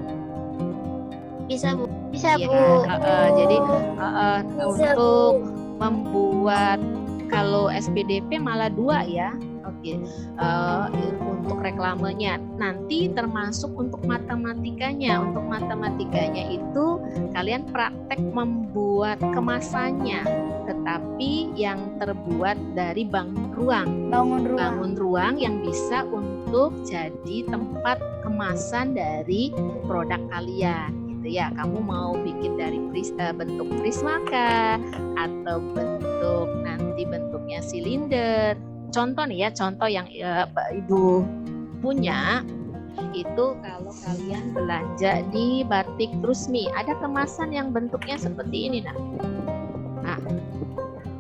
Bisa, Bu. Bisa, Iya, Bu. jadi Bisa, untuk membuat kalau SPDP malah 2 ya. Oke. Untuk reklamenya nanti termasuk untuk matematikanya. Untuk matematikanya itu kalian praktek membuat kemasannya, tetapi yang terbuat dari bangun ruang. Bangun ruang yang bisa untuk jadi tempat kemasan dari produk kalian. Ya, kamu mau bikin dari bentuk prismaka atau bentuk nanti bentuknya silinder. Contoh nih ya, contoh yang Ibu punya itu kalau kalian belanja di Batik Trusmi, ada kemasan yang bentuknya seperti ini nah.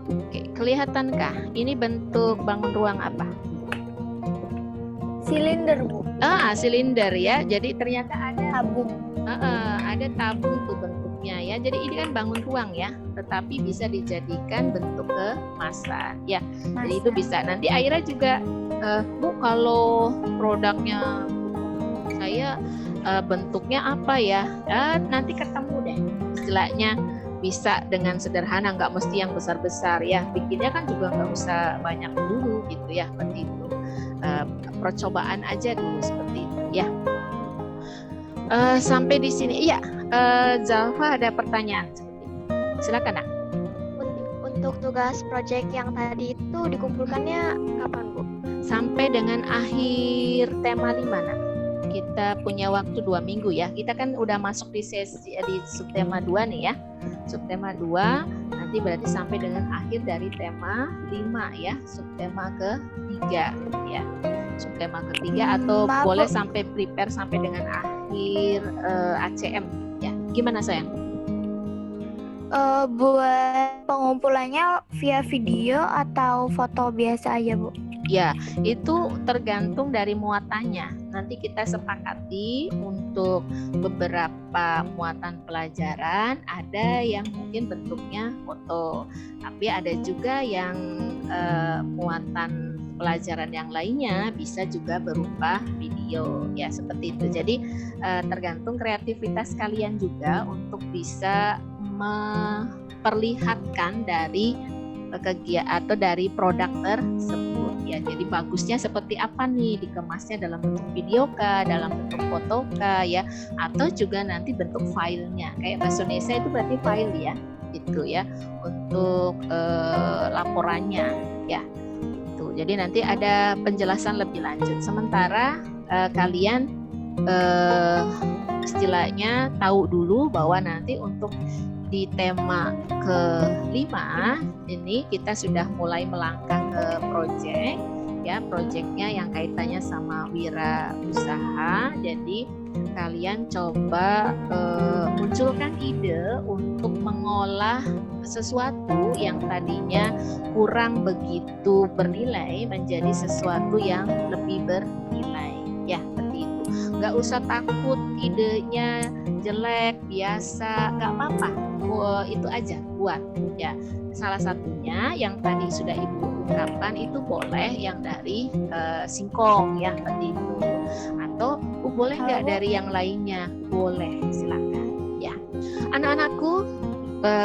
Oke, kelihatankah ini bentuk bangun ruang apa? Silinder, Bu. Silinder ya. Jadi ternyata ada Tabung. ada tabung tuh bentuknya ya. Jadi ini kan bangun ruang ya, tetapi bisa dijadikan bentuk kemasan ya. Jadi itu bisa. Nanti Aira juga, Bu, kalau produknya saya bentuknya apa ya? Nanti ketemu deh. Istilahnya bisa dengan sederhana, nggak mesti yang besar-besar ya. Bikinnya kan juga nggak usah banyak dulu gitu ya, seperti itu. Percobaan aja dulu seperti itu ya. Sampai di sini, iya. Zalfa ada pertanyaan. Silakan nak. Untuk tugas proyek yang tadi itu dikumpulkannya kapan, Bu? Sampai dengan akhir tema 5 nak. Kita punya waktu 2 minggu ya. Kita kan udah masuk di sesi di subtema 2 nih ya. Subtema 2 nanti berarti sampai dengan akhir dari tema 5 ya. Subtema ke-3 ya. Subtema ke-3 atau boleh sampai prepare sampai dengan akhir ACM ya. Gimana sayang? Buat pengumpulannya via video atau foto biasa aja, Bu? Ya, itu tergantung dari muatannya. Nanti kita sepakati untuk beberapa muatan pelajaran, ada yang mungkin bentuknya foto, tapi ada juga yang muatan pelajaran yang lainnya bisa juga berupa video ya, seperti itu. Jadi tergantung kreativitas kalian juga untuk bisa memperlihatkan dari kegiatan atau dari produk tersebut ya. Jadi bagusnya seperti apa nih, dikemasnya dalam bentuk video kah, dalam bentuk foto kah ya, atau juga nanti bentuk filenya. Kayak bahasa Indonesia itu berarti file ya, gitu ya, untuk laporannya ya. Itu. Jadi nanti ada penjelasan lebih lanjut. Sementara kalian istilahnya tahu dulu bahwa nanti untuk di tema ke-5 ini kita sudah mulai melangkah ke proyek ya, proyeknya yang kaitannya sama wirausaha. Jadi kalian coba munculkan ide untuk mengolah sesuatu yang tadinya kurang begitu bernilai menjadi sesuatu yang lebih bernilai ya, seperti itu. Nggak usah takut idenya jelek, biasa, nggak apa-apa. Itu aja buat ya. Salah satunya yang tadi sudah Ibu ungkapkan itu boleh yang dari singkong ya, seperti itu. Atau boleh nggak dari yang lainnya? Boleh, silakan ya. Anak-anakku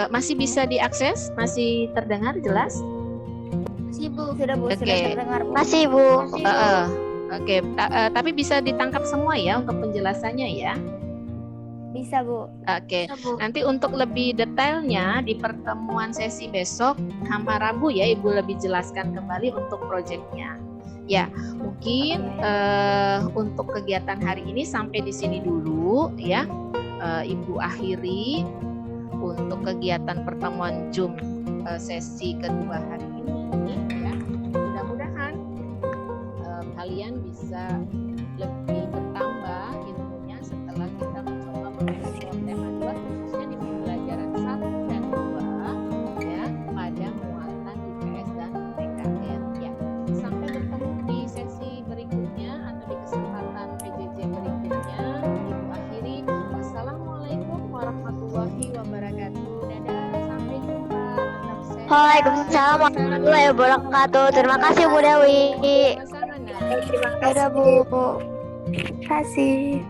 masih bisa diakses? Masih terdengar jelas? Masih, Bu. Sudah, Bu. Oke. Sudah terdengar, Bu. Masih, Bu. Oke, tapi bisa ditangkap semua ya untuk penjelasannya ya. Bisa, Bu. Oke, nanti untuk lebih detailnya di pertemuan sesi besok sama Rabu ya, Ibu lebih jelaskan kembali untuk proyeknya. Ya, mungkin untuk kegiatan hari ini sampai di sini dulu ya. Ibu akhiri untuk kegiatan pertemuan Zoom sesi kedua hari ini ya. Mudah-mudahan kalian bisa lebih bertambah ilmunya setelah kita mencoba mengeksplor tema 2 khususnya di pembelajaran 1 dan 2 ya, pada muatan IPS dan PKN ya. Sampai bertemu di sesi berikutnya atau di kesempatan PJJ berikutnya. Ibu akhiri, wassalamualaikum warahmatullahi wabarakatuh. Dadah, sampai jumpa. Tetap sehat. Waalaikumsalam warahmatullahi wabarakatuh. Terima kasih, Bu Dewi. Sama-sama, Nak. Terima Sudah, kasih. Bu. Terima kasih.